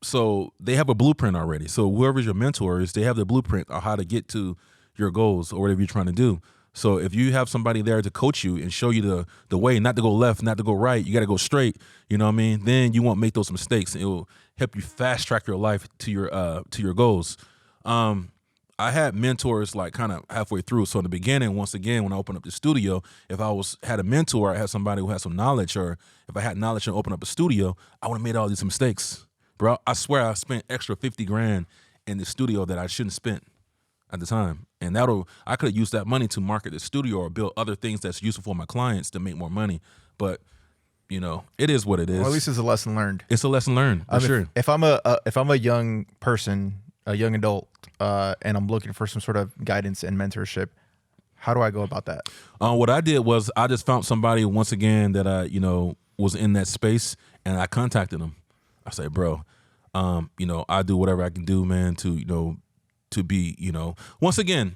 So they have a blueprint already. So whoever's your mentor is, they have the blueprint on how to get to your goals or whatever you're trying to do. So if you have somebody there to coach you and show you the way, not to go left, not to go right, you got to go straight. You know what I mean? Then you won't make those mistakes. It will help you fast track your life to your goals. I had mentors like kind of halfway through. So in the beginning, once again, when I opened up the studio, if I had a mentor, I had somebody who had some knowledge, or if I had knowledge and opened up a studio, I would have made all these mistakes. Bro, I swear I spent extra $50,000 in the studio that I shouldn't have spent at the time. And I could have used that money to market the studio or build other things that's useful for my clients to make more money. But you know, it is what it is. Well, at least it's a lesson learned. It's a lesson learned, for sure. If I'm a young person, a young adult, and I'm looking for some sort of guidance and mentorship, how do I go about that? What I did was I just found somebody once again that I, was in that space, and I contacted them. I said, bro, I do whatever I can do, man, to be, once again,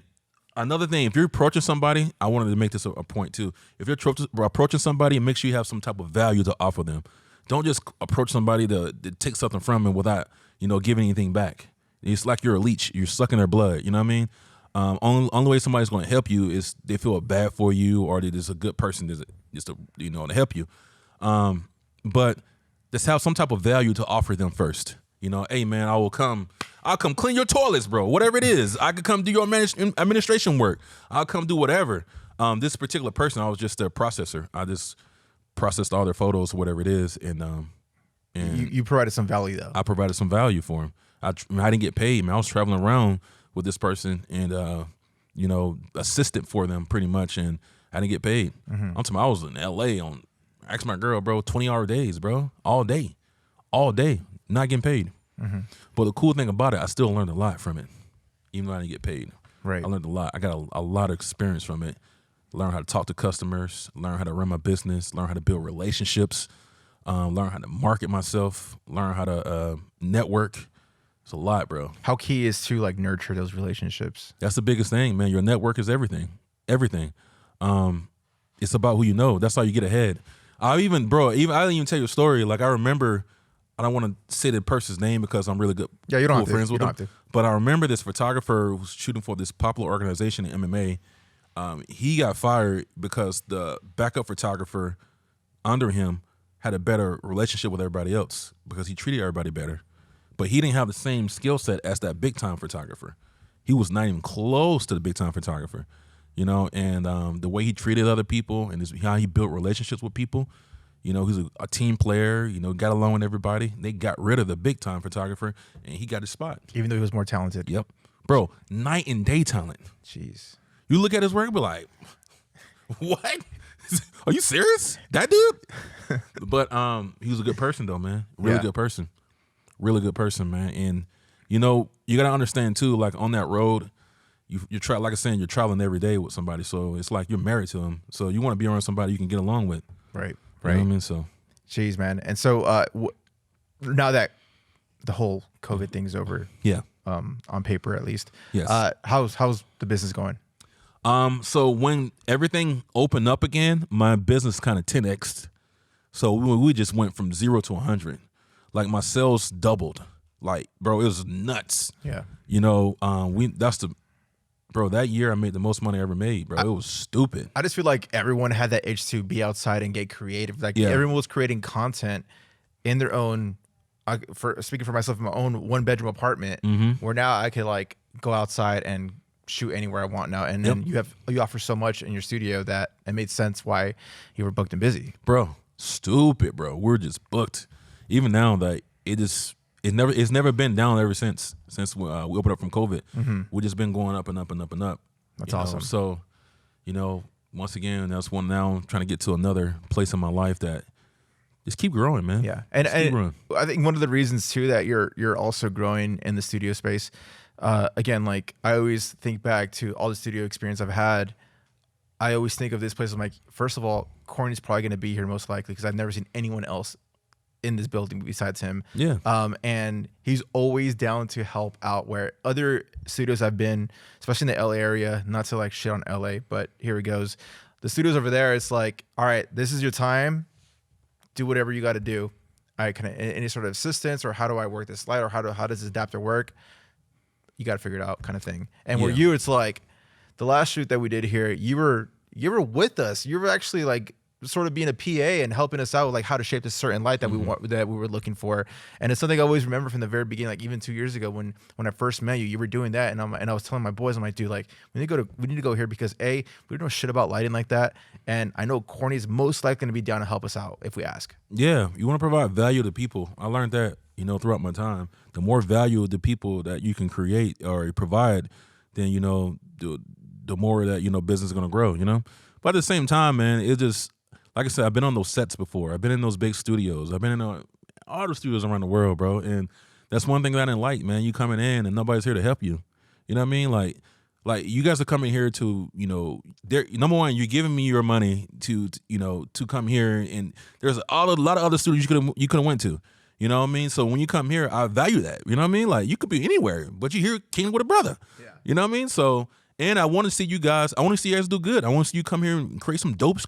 another thing, if you're approaching somebody, I wanted to make this a point too. If you're approaching somebody, make sure you have some type of value to offer them. Don't just approach somebody to take something from them without, giving anything back. It's like you're a leech. You're sucking their blood. You know what I mean? Only way somebody's going to help you is they feel bad for you, or they're just a good person to help you. But just have some type of value to offer them first. Hey man, I'll come clean your toilets, bro. Whatever it is, I could come do your administration work. I'll come do whatever. This particular person, I was just a processor. I just processed all their photos or whatever it is, and you provided some value though. I provided some value for him. I didn't get paid, man. I was traveling around with this person and, assistant for them pretty much, and I didn't get paid. Mm-hmm. I'm talking, I was in L.A. I asked my girl, bro, 20-hour days, bro, all day, not getting paid. Mm-hmm. But the cool thing about it, I still learned a lot from it, even though I didn't get paid. Right. I learned a lot. I got a lot of experience from it. Learn how to talk to customers, learn how to run my business, learn how to build relationships, learn how to market myself, learn how to network. It's a lot, bro. How key is to like nurture those relationships? That's the biggest thing, man. Your network is everything. Everything. It's about who you know. That's how you get ahead. I didn't even tell you a story. Like I remember, I don't want to say the person's name because I'm really good. Yeah, you don't have to. Friends with you them. don't have to. But I remember this photographer who was shooting for this popular organization in MMA. He got fired because the backup photographer under him had a better relationship with everybody else because he treated everybody better. But he didn't have the same skill set as that big time photographer. He was not even close to the big time photographer, and the way he treated other people and how he built relationships with people, You know, he's a team player, you know, got along with everybody. They got rid of the big-time photographer, and he got his spot. Even though he was more talented. Yep. Bro, night and day talent. Jeez. You look at his work and be like, what? Are you serious? That dude? But he was a good person, though, man. Really good person. Really good person, man. And, you know, you got to understand, too, like, on that road, you're like I said, you're traveling every day with somebody. So it's like you're married to them. So you want to be around somebody you can get along with. Right. You know what I mean? So, jeez, man. And so now that the whole COVID thing's over, on paper at least, yes. How's the business going? So when everything opened up again, my business kind of 10x'd. So we just went from 0 to 100. Like my sales doubled. Like, bro, it was nuts. Yeah. You know, bro, that year I made the most money I ever made, bro. It was stupid. I just feel like everyone had that itch to be outside and get creative. Like everyone was creating content in their own, speaking for myself, in my own 1-bedroom apartment, where now I could like go outside and shoot anywhere I want now. And then you offer so much in your studio that it made sense why you were booked and busy. Bro, stupid, bro. We're just booked. Even now, like it's never been down ever since we opened up from COVID. We've just been going up and up and up and up. That's awesome. So, you know, once again, that's one now I'm trying to get to another place in my life that just keep growing, man. Yeah. And I think one of the reasons too that you're also growing in the studio space, again, like I always think back to all the studio experience I've had. I always think of this place. I'm like, first of all, Courtney's probably going to be here most likely because I've never seen anyone else in this building besides him. Yeah. And he's always down to help out where other studios I've been, especially in the LA area, not to like shit on LA, but here it goes. The studios over there, it's like, all right, this is your time. Do whatever you got to do. All right, any sort of assistance or how do I work this light or how does this adapter work? You got to figure it out kind of thing. And where you, it's like the last shoot that we did here, you were with us. You were actually like sort of being a PA and helping us out with like how to shape this certain light that we were looking for. And it's something I always remember from the very beginning, like even 2 years ago when I first met you, you were doing that. And I was telling my boys, I'm like, dude, like we need to go here because we don't know shit about lighting like that. And I know Courtney's most likely going to be down to help us out if we ask. Yeah. You want to provide value to people. I learned that, you know, throughout my time. The more value to people that you can create or provide, then, you know, the more that, you know, business is going to grow, you know? But at the same time, man, it just, like I said, I've been on those sets before. I've been in those big studios. I've been in all the studios around the world, bro. And that's one thing that I didn't like, man. You coming in and nobody's here to help you. You know what I mean? Like you guys are coming here to, you know, number one, you're giving me your money to come here, and there's a lot of other studios you could have went to. You know what I mean? So when you come here, I value that. You know what I mean? Like you could be anywhere, but you're here king with a brother. Yeah. You know what I mean? So. And I want to see you guys. I want to see you guys do good. I want to see you come here and create some dope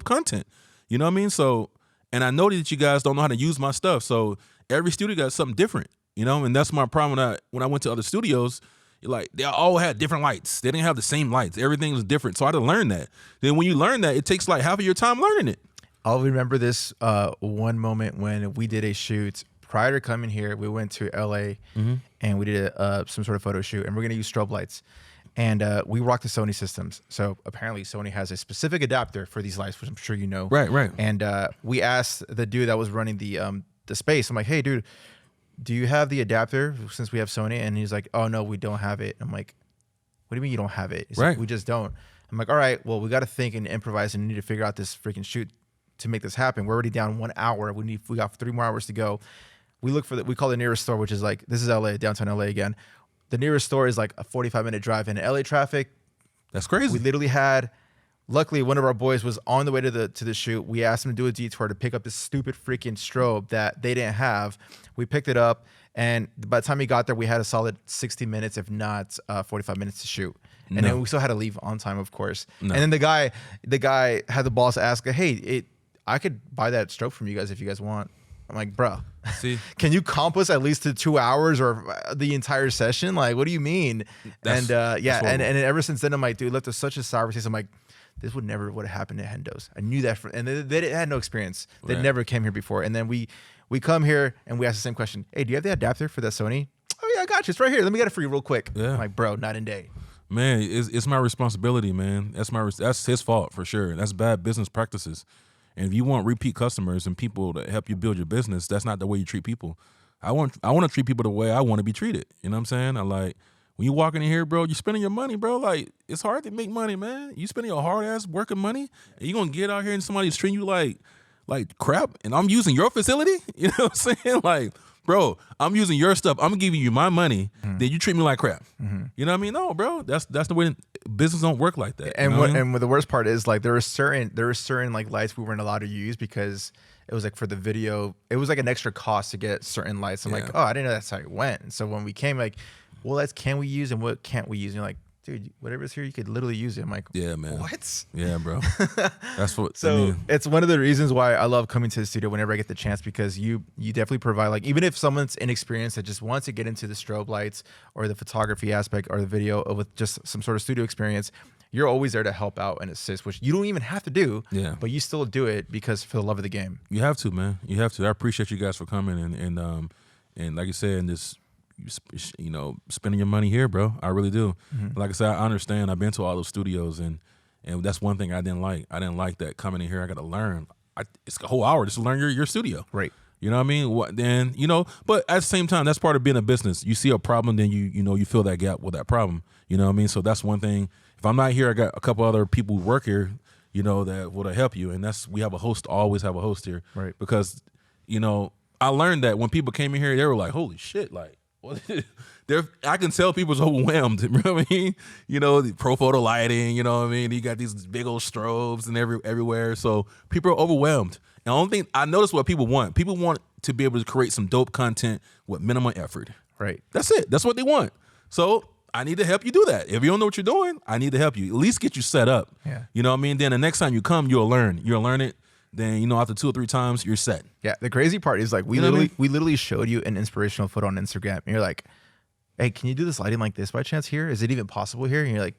content. You know what I mean? So, and I know that you guys don't know how to use my stuff. So every studio got something different. You know, and that's my problem when I went to other studios. Like they all had different lights. They didn't have the same lights. Everything was different. So I had to learn that. Then when you learn that, it takes like half of your time learning it. I'll remember this one moment when we did a shoot. Prior to coming here, we went to LA and we did some sort of photo shoot, and we're gonna use strobe lights. And we rock the Sony systems. So apparently Sony has a specific adapter for these lights, which I'm sure you know. Right. And we asked the dude that was running the space, I'm like, hey, dude, do you have the adapter since we have Sony? And he's like, oh, no, we don't have it. I'm like, what do you mean you don't have it? He's like, we just don't. I'm like, all right, well, we got to think and improvise and need to figure out this freaking shoot to make this happen. We're already down 1 hour. We got 3 more hours to go. We call the nearest store, which is like, this is LA, downtown LA again. The nearest store is like a 45-minute drive in LA traffic. That's crazy. We literally had, luckily, one of our boys was on the way to the shoot. We asked him to do a detour to pick up this stupid freaking strobe that they didn't have. We picked it up, and by the time he got there, we had a solid 60 minutes, if not 45 minutes to shoot. And then we still had to leave on time, of course. And then the guy had the boss ask, hey, I could buy that strobe from you guys if you guys want. I'm like, bro, can you comp us at least to 2 hours or the entire session? Like, what do you mean? And ever since then, I'm like, dude, left us such a sour taste. I'm like, this would never have happened at Hendo's. I knew that, and they had no experience. They never came here before. And then we come here and we ask the same question. Hey, do you have the adapter for that Sony? Oh yeah, I got you. It's right here. Let me get it for you real quick. Yeah. I'm like, bro, night and day. Man, it's my responsibility, man. That's his fault for sure. That's bad business practices. And if you want repeat customers and people to help you build your business, that's not the way you treat people. I want to treat people the way I want to be treated. You know what I'm saying? I like when you walk in here, bro, you're spending your money, bro. Like, it's hard to make money, man. You spending your hard ass working money, and you gonna get out here and somebody's treating you like crap, and I'm using your facility. You know what I'm saying? Like, bro, I'm using your stuff. I'm giving you my money. Then you treat me like crap. You know what I mean? No, bro. That's the way business don't work like that. And you know what I mean? And the worst part is like there were certain like lights we weren't allowed to use because it was like for the video, it was like an extra cost to get certain lights. I'm like, oh, I didn't know that's how it went. And so when we came, like, well, that's can we use and what can't we use? And you're like, dude, whatever's here, you could literally use it. I'm like, yeah, man. What? Yeah, bro. That's what. So I mean, it's one of the reasons why I love coming to the studio whenever I get the chance, because you definitely provide, like, even if someone's inexperienced that just wants to get into the strobe lights or the photography aspect or the video with just some sort of studio experience, you're always there to help out and assist, which you don't even have to do. Yeah. But you still do it because for the love of the game. You have to, man. You have to. I appreciate you guys for coming and like I said, and this, you know, spending your money here, bro. I really do. Like I said, I understand. I've been to all those studios, and that's one thing I didn't like. I didn't like that coming in here. I got to learn. It's a whole hour just to learn your studio. Right. You know what I mean? Then, you know, but at the same time, that's part of being a business. You see a problem, then you fill that gap with that problem. You know what I mean? So that's one thing. If I'm not here, I got a couple other people who work here, you know, that would help you. And we have a host, always have a host here. Right. Because, you know, I learned that when people came in here, they were like, holy shit, like, I can tell people's overwhelmed. You know what I mean? You know, the pro photo lighting, you know what I mean? You got these big old strobes and everywhere. So people are overwhelmed. And the only thing I notice what people want. People want to be able to create some dope content with minimum effort. Right. That's it. That's what they want. So I need to help you do that. If you don't know what you're doing, I need to help you. At least get you set up. Yeah. You know what I mean? Then the next time you come, you'll learn. You'll learn it. Then, you know, after 2 or 3 times, you're set. Yeah. The crazy part is, like, we literally showed you an inspirational photo on Instagram, and you're like, hey, can you do this lighting like this by chance here? Is it even possible here? And you're like,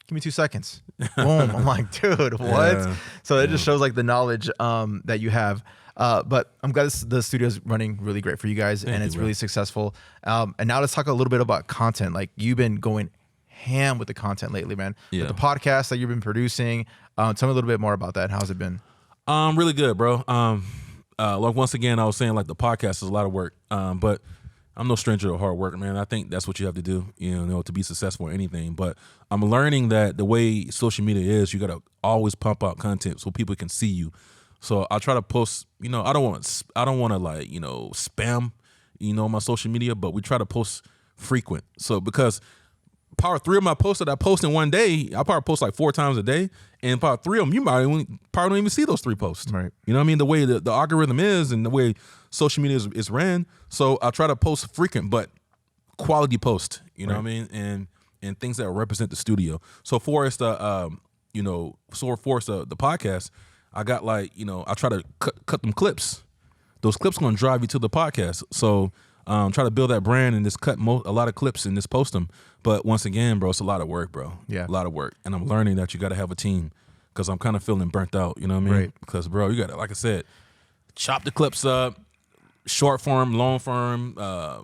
give me 2 seconds. Boom. I'm like, dude, what? Yeah. So it just shows, like, the knowledge that you have. But I'm glad the studio's running really great for you guys, and it's really successful. And now let's talk a little bit about content. Like, you've been going ham with the content lately, man. Yeah. With the podcast that you've been producing. Tell me a little bit more about that. How's it been? Really good, bro. Like, once again, I was saying, like, the podcast is a lot of work. But I'm no stranger to hard work, man. I think that's what you have to do, you know, to be successful in anything. But I'm learning that the way social media is, you got to always pump out content so people can see you. So I try to post, you know, I don't want to like, you know, spam, you know, my social media, but we try to post frequent. So because part 3 of my posts that I post in one day, I probably post like 4 times a day, and part 3 of them, you probably don't even see those 3 posts. Right. You know what I mean? The way the algorithm is and the way social media is ran. So I try to post frequent, but quality post, you know what I mean? And things that represent the studio. So for us, the podcast, I got, like, you know, I try to cut them clips. Those clips are going to drive you to the podcast. So try to build that brand and just cut a lot of clips and just post them. But once again, bro, it's a lot of work, bro. Yeah. A lot of work. And I'm learning that you got to have a team, because I'm kind of feeling burnt out, you know what I mean? Right. Because, bro, you got to, like I said, chop the clips up, short form, long form, so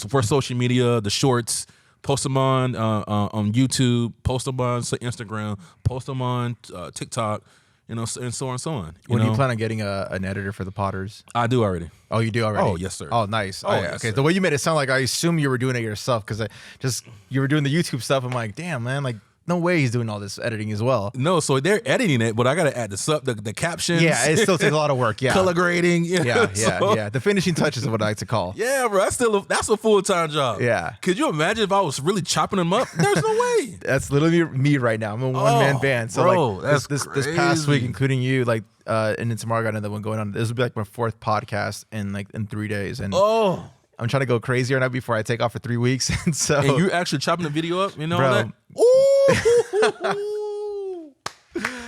for social media, the shorts, post them on YouTube, post them on Instagram, post them on TikTok, you know, and so on and so on. When do you plan on getting an editor for the Potters? I do already. Oh, you do already? Oh, yes, sir. Oh, nice. Oh, yes, okay. Sir. The way you made it sound like I assume you were doing it yourself, because you were doing the YouTube stuff. I'm like, damn, man, like, no way he's doing all this editing as well. No, so they're editing it, but I got to add the captions. Yeah, it still takes a lot of work. Yeah, color grading. Yeah. The finishing touches is what I like to call. Yeah, bro, that's a full-time job. Yeah. Could you imagine if I was really chopping them up? There's no way. That's literally me right now. I'm a one-man band. So, bro, like, this past week, including you, like, and then tomorrow I got another one going on. This will be like my 4th podcast in 3 days, and I'm trying to go crazy right now before I take off for 3 weeks. And so, and you actually chopping the video up, you know, bro, that? Ooh.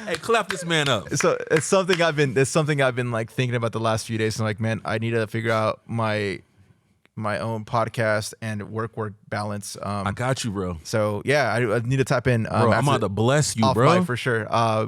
Hey, clap this man up. So it's something I've been like thinking about the last few days. And like, man, I need to figure out my own podcast and work balance. I got you, bro. So yeah, I need to tap in. Bro, I'm about to bless you, bro. For sure.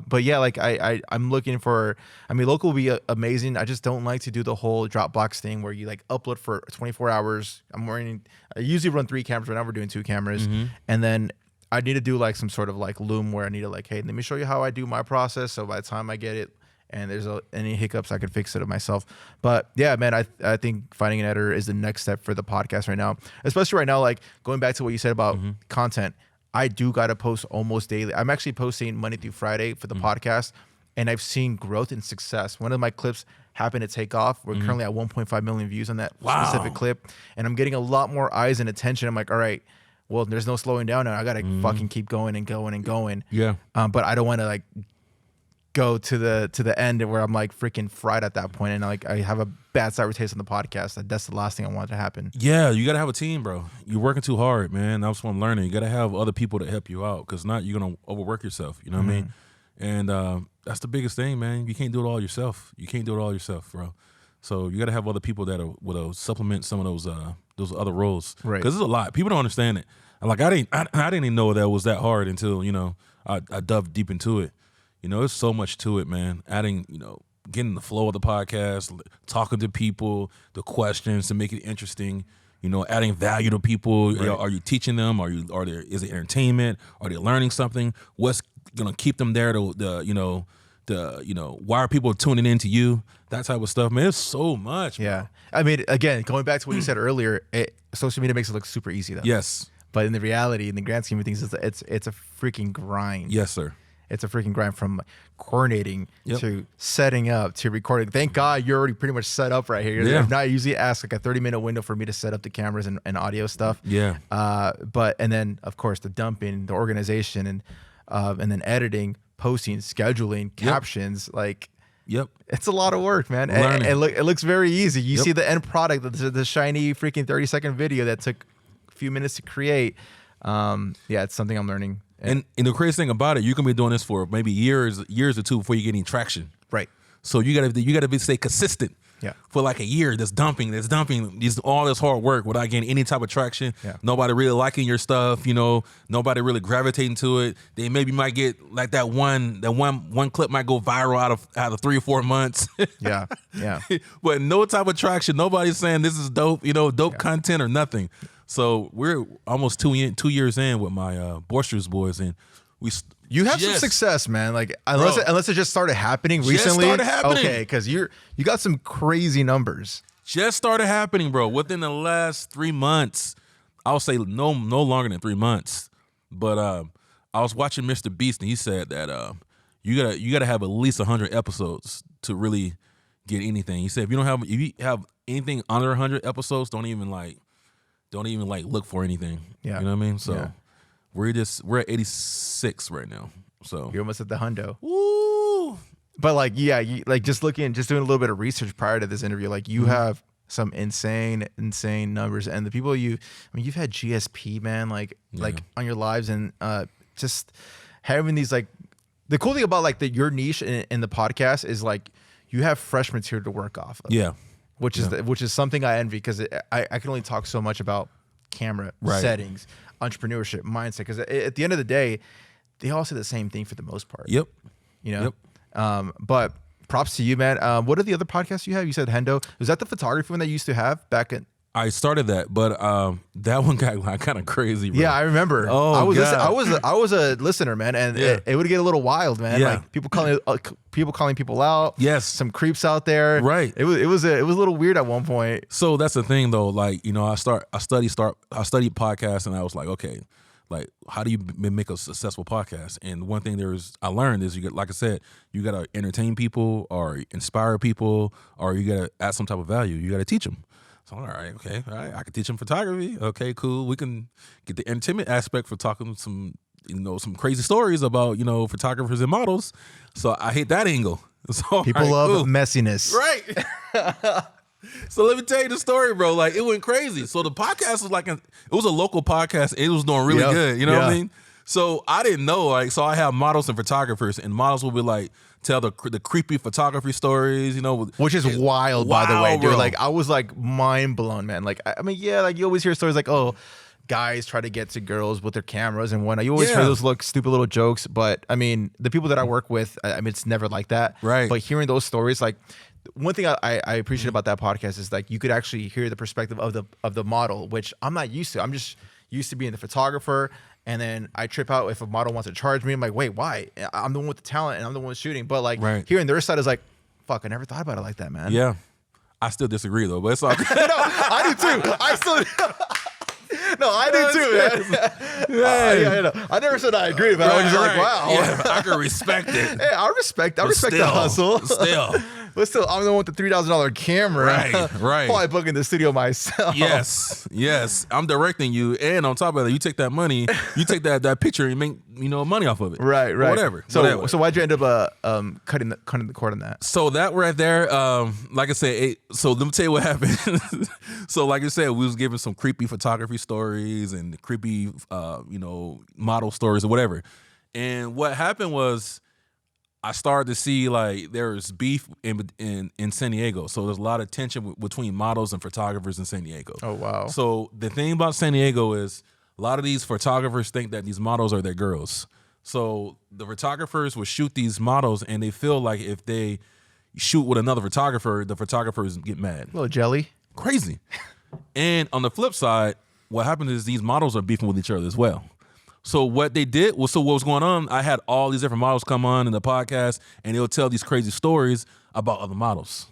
But yeah, like I'm looking for. I mean, local will be amazing. I just don't like to do the whole Dropbox thing where you like upload for 24 hours. I usually run 3 cameras. Right now we're doing 2 cameras, and then I need to do like some sort of like loom where I need to like, hey, let me show you how I do my process. So by the time I get it and there's any hiccups, I could fix it myself. But yeah, man, I think finding an editor is the next step for the podcast right now, especially right now. Like going back to what you said about content, I do got to post almost daily. I'm actually posting Monday through Friday for the podcast, and I've seen growth and success. One of my clips happened to take off. We're currently at 1.5 million views on that specific clip, and I'm getting a lot more eyes and attention. I'm like, all right, well, there's no slowing down now. I got to fucking keep going and going and going. Yeah. But I don't want to like go to the end where I'm like freaking fried at that point, and like I have a bad sour taste on the podcast. That's the last thing I want to happen. Yeah, you gotta have a team, bro. You're working too hard, man. That's what I'm learning. You gotta have other people to help you out, because not you're gonna overwork yourself. You know what I mean? And that's the biggest thing, man. You can't do it all yourself. You can't do it all yourself, bro. So you gotta have other people that will supplement some of those other roles, right? Because it's a lot. People don't understand it. Like I didn't even know that was that hard until I dove deep into it. There's so much to it, man. Adding, getting the flow of the podcast, talking to people, the questions to make it interesting, adding value to people. Right. Are you teaching them? Is it entertainment? Are they learning something? What's gonna keep them there why are people tuning in to you? That type of stuff, man. It's so much. Yeah. Bro. I mean, again, going back to what you said earlier, social media makes it look super easy though. Yes. But in the reality, in the grand scheme of things, it's a freaking grind. Yes, sir. It's a freaking grind, from coordinating Yep. to setting up to recording. Thank God you're already pretty much set up right here. Yeah. If not, I usually ask like a 30-minute window for me to set up the cameras and audio stuff. Yeah. And then of course the dumping, the organization, and then editing, posting, scheduling, captions. Like, Yep. it's a lot of work, man. And it looks very easy. You see the end product, the shiny freaking 30-second video that took a few minutes to create. It's something I'm learning. And the crazy thing about it, you can be doing this for maybe years or two before you get any traction. Right. So you gotta stay consistent. Yeah. For like a year, that's dumping, all this hard work without getting any type of traction. Yeah. Nobody really liking your stuff, nobody really gravitating to it. They maybe might get like that one clip might go viral out of 3 or 4 months. Yeah. Yeah. But no type of traction. Nobody's saying this is dope, dope content or nothing. So we're almost 2 years in with my Boisterous Boyz, and you have some success, man. Like unless it just started happening recently. Okay, because you got some crazy numbers. Just started happening, bro. Within the last 3 months, I'll say no longer than 3 months. But I was watching Mr. Beast, and he said that you gotta have at least 100 episodes to really get anything. He said if you have anything under 100 episodes, don't even look for anything. Yeah. You know what I mean? So we're at 86 right now. So You're almost at the hundo. Woo! But like, yeah, just doing a little bit of research prior to this interview, like you have some insane numbers, and the people you've had GSP, man, like on your lives, and just having these, like, the cool thing about like your niche in the podcast is like you have fresh material to work off of. Yeah. Which is something I envy, because I can only talk so much about camera settings, entrepreneurship, mindset, because at the end of the day, they all say the same thing for the most part. Yep. Yep. But props to you, man. What are the other podcasts you have? You said Hendo. Was that the photography one that you used to have back in? I started that, but that one got kind of crazy, bro. Yeah, I remember. Oh, I was God. I was a listener, man, and it would get a little wild, man. Yeah. Like people calling people out. Yes. Some creeps out there. Right. It was a little weird at one point. So that's the thing, though. Like, I studied podcasts, and I was like, okay, like, how do you make a successful podcast? And one thing I learned is like I said, you got to entertain people or inspire people, or you got to add some type of value. You got to teach them. So, all right, I can teach them photography. Okay, cool. We can get the entertainment aspect for talking some crazy stories about, photographers and models. So I hit that angle. So, People love messiness. Right. So let me tell you the story, bro. Like, it went crazy. So the podcast was it was a local podcast. It was doing really good. You know what I mean? So I didn't know, so I have models and photographers, and models will be tell the creepy photography stories, Which is wild, by the way, dude. Bro. Like, I was mind blown, man. Like, I mean, yeah, like you always hear stories like, oh, guys try to get to girls with their cameras and whatnot. You always hear those stupid little jokes, but I mean, the people that I work with, I mean, it's never like that. Right. But hearing those stories, like, one thing I appreciate about that podcast is like you could actually hear the perspective of the model, which I'm not used to. I'm just used to being the photographer And then I trip out if a model wants to charge me. I'm like, wait, why? I'm the one with the talent and I'm the one shooting. But like hearing their side is like, fuck, I never thought about it like that, man. Yeah. I still disagree though, but it's all good. No, I do too. I do too, man. I never said I agree, but I was just like, wow. Yeah, I can respect it. Hey, I respect the hustle. But still, I'm the one with the $3,000 camera. Right. Probably booking the studio myself. Yes. I'm directing you, and on top of that, you take that money, you take that picture and make money off of it. Right. Or whatever. So why'd you end up cutting the cord on that? So that right there, like I said, so let me tell you what happened. So like I said, we was giving some creepy photography stories and creepy, model stories or whatever. And what happened was, I started to see like there's beef in San Diego. So there's a lot of tension between models and photographers in San Diego. Oh, wow. So the thing about San Diego is a lot of these photographers think that these models are their girls. So the photographers will shoot these models and they feel like if they shoot with another photographer, the photographers get mad. A little jelly. Crazy. And on the flip side, what happens is these models are beefing with each other as well. So what they did was, what was going on, I had all these different models come on in the podcast and they'll tell these crazy stories about other models.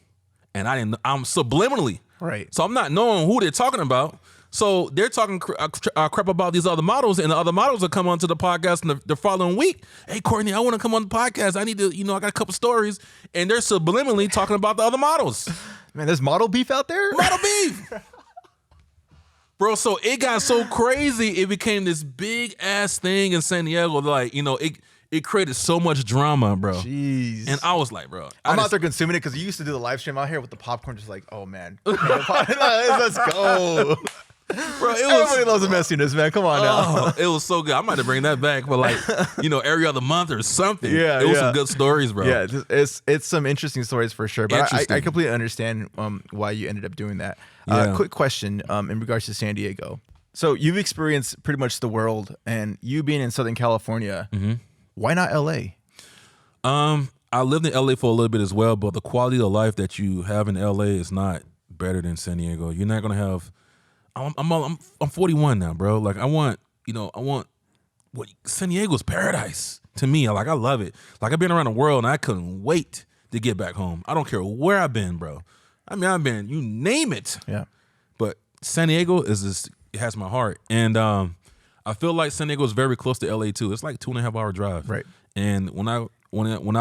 And I'm subliminally. Right. So I'm not knowing who they're talking about. So they're talking crap about these other models, and the other models will come onto the podcast the following week. Hey, Courtney, I want to come on the podcast. I need to, I got a couple stories. And they're subliminally talking about the other models. Man, there's model beef out there? Model beef. Bro, so it got so crazy, it became this big ass thing in San Diego. Like, it created so much drama, bro. Jeez. And I was like, bro, I'm out there consuming it because you used to do the live stream out here with the popcorn, just like, oh man, let's go. Bro, everybody loves the messiness, man. Come on now. It was so good. I might have to bring that back for like, every other month or something. Yeah, it was some good stories, bro. Yeah, it's some interesting stories for sure. But I completely understand why you ended up doing that. Quick question in regards to San Diego. So you've experienced pretty much the world, and you being in Southern California, why not LA? I lived in LA for a little bit as well, but the quality of life that you have in LA is not better than San Diego. You're not gonna have. I'm 41 now, bro. Like I want what San Diego's paradise to me. I love it. Like I've been around the world and I couldn't wait to get back home. I don't care where I've been, bro. I mean, I've been, you name it. Yeah. But San Diego it has my heart. And I feel like San Diego is very close to LA too. It's like 2.5 hour drive. Right. And when I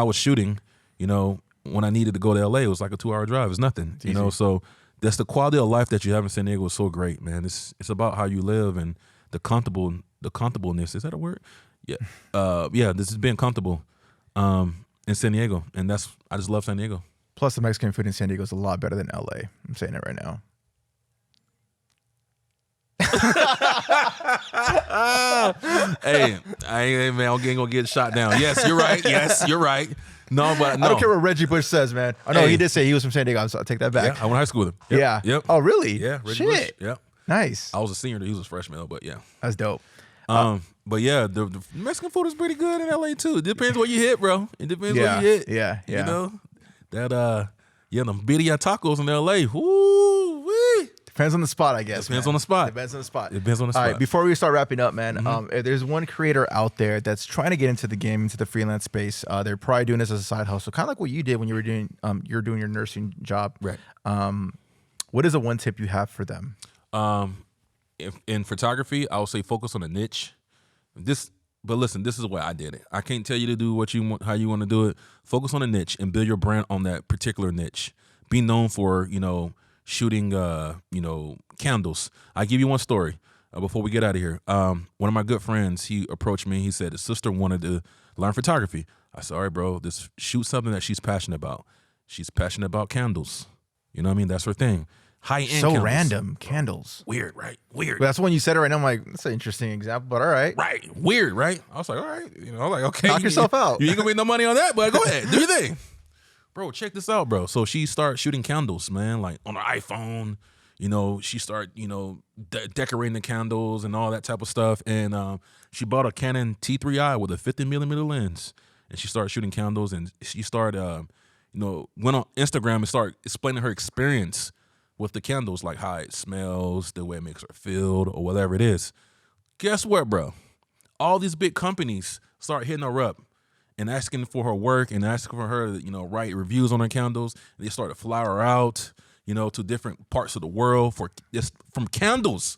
was shooting, when I needed to go to LA, it was like a 2 hour drive. It's nothing. It's so that's the quality of life that you have in San Diego is so great, man. It's about how you live and the comfortableness. Is that a word? Yeah. This is being comfortable in San Diego. And I just love San Diego. Plus the Mexican food in San Diego is a lot better than LA. I'm saying it right now. Hey, I ain't gonna get shot down. Yes, you're right. Yes, you're right. No, but no. I don't care what Reggie Bush says, man. I know he did say he was from San Diego, so I'll take that back. Yeah, I went to high school with him. Yep. Yeah. Yep. Oh, really? Yeah. Reggie Shit. Bush. Yep. Nice. I was a senior, he was a freshman though, but yeah. That's dope. But yeah, the Mexican food is pretty good in LA too. It depends what you hit, bro. It depends what you hit. Yeah. them birria tacos in LA. Woo-wee. Depends on the spot, I guess. Depends on the spot. All right, before we start wrapping up, man, there's one creator out there that's trying to get into the game, into the freelance space. They're probably doing this as a side hustle, kind of like what you did when you were doing your nursing job. Right. What is the one tip you have for them? In photography, I would say focus on a niche. But listen, this is why I did it. I can't tell you to do what you want, how you want to do it. Focus on a niche and build your brand on that particular niche. Be known for, shooting, candles. I'll give you one story before we get out of here. One of my good friends, he approached me. He said his sister wanted to learn photography. I said, all right, bro, just shoot something that she's passionate about. She's passionate about candles. You know what I mean? That's her thing. High-end candles. Random. Candles. Weird, right? Weird. But that's when you said it right now. I'm like, that's an interesting example, but all right. Right. Weird, right? I was like, all right. I'm like, okay. Knock yourself out. You ain't going to make no money on that, but go ahead. Do your thing. Bro, check this out, bro. So she started shooting candles, man, like on her iPhone. She started, decorating the candles and all that type of stuff. And she bought a Canon T3i with a 50mm lens. And she started shooting candles. And she started, went on Instagram and started explaining her experience with the candles, like how it smells, the way it makes her feel, or whatever it is. Guess what, bro? all these big companies start hitting her up and asking for her work and asking for her to, write reviews on her candles. And they start to fly her out, to different parts of the world from candles.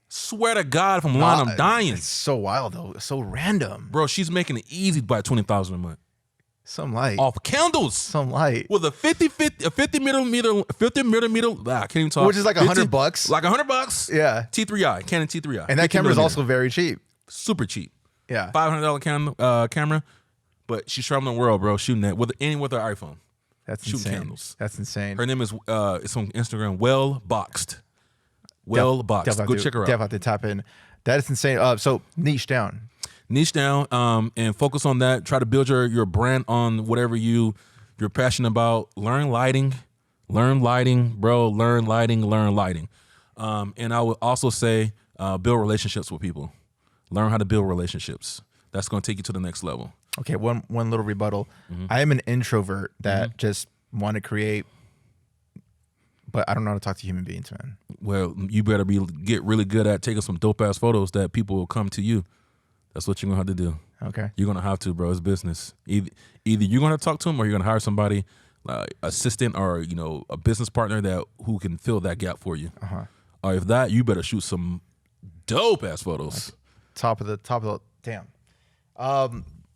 Swear to God, if I'm lying, I'm dying. It's so wild though. It's so random. Bro, she's making it easy to buy $20,000 a month. Some light. Off candles. Some light. With a 50 millimeter, I can't even talk. Which is like $100. Like $100. Yeah. T3i, Canon T3i. And that camera is also very cheap. Super cheap. Yeah. $500 camera. But she's traveling the world, bro, shooting that with her iPhone. That's shooting insane. Candles. That's insane. Her name is it's on Instagram, Well Boxed. Well Boxed. Go check her out. Definitely have to tap in. That is insane. So niche down. And focus on that. Try to build your brand on whatever you're passionate about. Learn lighting, bro. Learn lighting. And I would also say build relationships with people. Learn how to build relationships. That's going to take you to the next level. Okay, one little rebuttal. I am an introvert that just want to create, but I don't know how to talk to human beings, man. Well, you better get really good at taking some dope ass photos that people will come to you. That's what you're gonna have to do. Okay, you're gonna have to, bro. It's business. Either you're gonna talk to them or you're gonna hire somebody, assistant or a business partner who can fill that gap for you. Or if that, you better shoot some dope ass photos. Like top of the damn.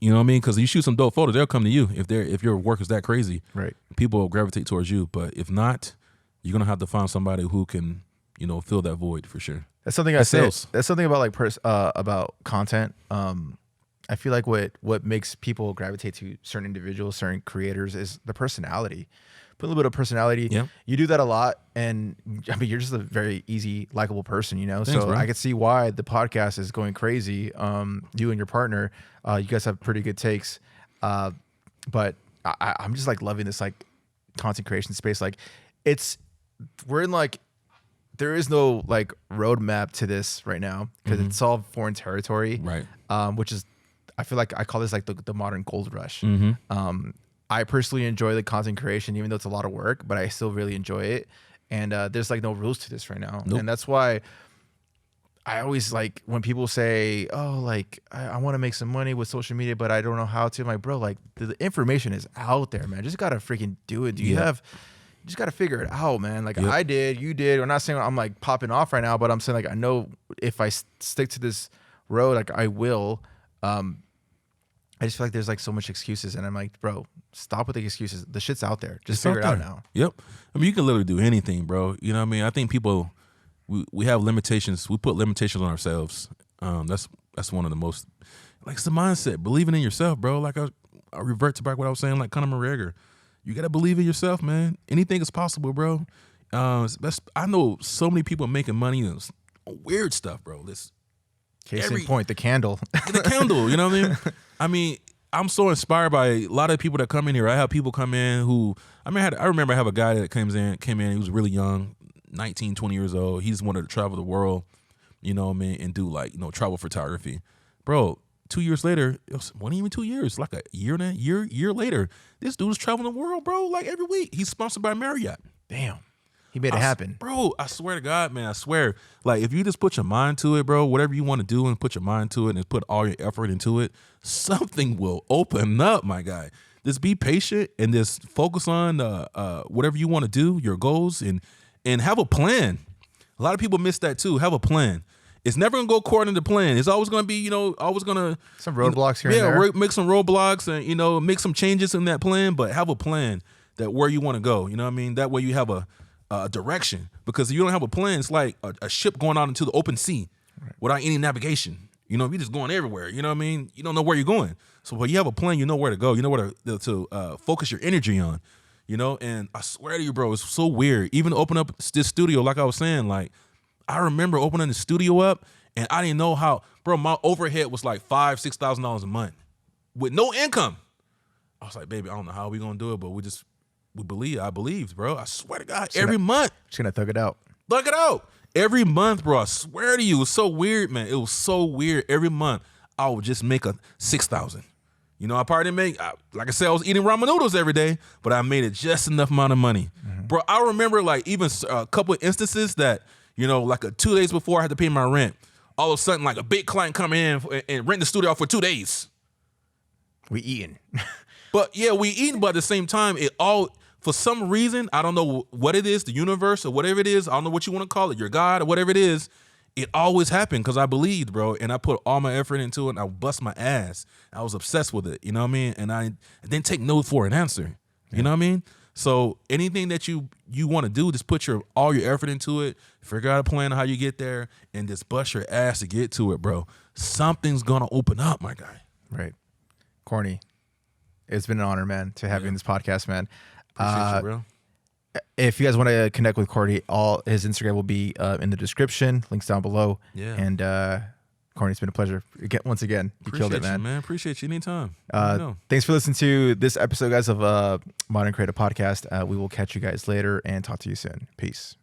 You know what I mean? Because you shoot some dope photos, they'll come to you if your work is that crazy. Right. People will gravitate towards you. But if not, you're gonna have to find somebody who can, fill that void for sure. That's something I say. That's something about about content. I feel like what makes people gravitate to certain individuals, certain creators, is the personality. Put a little bit of personality. Yeah. You do that a lot, and I mean, you're just a very easy, likable person, Thanks, so bro. I could see why the podcast is going crazy. You and your partner, you guys have pretty good takes, but I'm just like loving this like content creation space. Like, we're in like. There is no like roadmap to this right now because it's all foreign territory, right? Which is, I feel like I call this like the modern gold rush. I personally enjoy the content creation, even though it's a lot of work, but I still really enjoy it. And there's like no rules to this right now, and that's why I always like when people say, "Oh, like I want to make some money with social media, but I don't know how to." I'm like, bro, like the information is out there, man. Just gotta freaking do it. You just got to figure it out, man. Like I did, you did. We're not saying I'm like popping off right now, but I'm saying like I know if I stick to this road, like I will. I just feel like there's like so much excuses, and I'm like, bro, stop with the excuses. The shit's out there. Just figure it out now. Yep. I mean, you can literally do anything, bro. You know what I mean? I think people, we have limitations. We put limitations on ourselves. That's one of the most, like, it's the mindset. Believing in yourself, bro. Like I revert to back what I was saying, like Conor McGregor. You got to believe in yourself, man. Anything is possible, bro. I know so many people making money and weird stuff, bro. Case in point, the candle. The candle, you know what I mean? I mean, I'm so inspired by a lot of people that come in here. I have people come in who, I remember I have a guy that came in, he was really young, 19, 20 years old. He just wanted to travel the world, you know what I mean, and do like, travel photography. Bro, 2 years later, it wasn't even 2 years, like a year later, this dude was traveling the world, bro, like every week. He's sponsored by Marriott. Damn. He made it happen. Bro, I swear to God, man, I swear. Like, if you just put your mind to it, bro, whatever you want to do and put your mind to it and put all your effort into it, something will open up, my guy. Just be patient and just focus on whatever you want to do, your goals, and have a plan. A lot of people miss that too. Have a plan. It's never going to go according to plan. It's always going to be, always going to... Some roadblocks here and there. Yeah, make some roadblocks and, make some changes in that plan, but have a plan that where you want to go. You know what I mean? That way you have a direction. Because if you don't have a plan, it's like a ship going out into the open sea without any navigation. You're just going everywhere. You know what I mean? You don't know where you're going. So when you have a plan, you know where to go. You know where to focus your energy on. And I swear to you, bro, it's so weird. Even to open up this studio, like I was saying, like, I remember opening the studio up and I didn't know how, bro, my overhead was like $5,000, $6,000 a month with no income. I was like, baby, I don't know how we going to do it, but I believed, bro. I swear to God, every month. Just going to thug it out. Thug it out. Every month, bro, I swear to you, it was so weird, man. It was so weird. Every month, I would just make a $6,000. I probably didn't make, like I said, I was eating ramen noodles every day, but I made it just enough amount of money. Mm-hmm. Bro, I remember like even a couple of instances that, like 2 days before I had to pay my rent, all of a sudden like a big client come in and rent the studio out for 2 days. We eating. But yeah, we eating, but at the same time, it all, for some reason, I don't know what it is, the universe or whatever it is, I don't know what you want to call it, your God or whatever it is, it always happened because I believed, bro, and I put all my effort into it, and I bust my ass. I was obsessed with it, you know what I mean? And I didn't take no for an answer, you know what I mean? So anything that you want to do, just put all your effort into it, figure out a plan on how you get there, and just bust your ass to get to it, bro. Something's going to open up, my guy. Right. Courtney, it's been an honor, man, to have you in this podcast, man. Appreciate you, bro. If you guys want to connect with Courtney, all his Instagram will be in the description, links down below. Yeah. And Courtney, it's been a pleasure. Once again, you killed it, man. Appreciate you anytime. Thanks for listening to this episode, guys, of Modern Creative Podcast. We will catch you guys later and talk to you soon. Peace.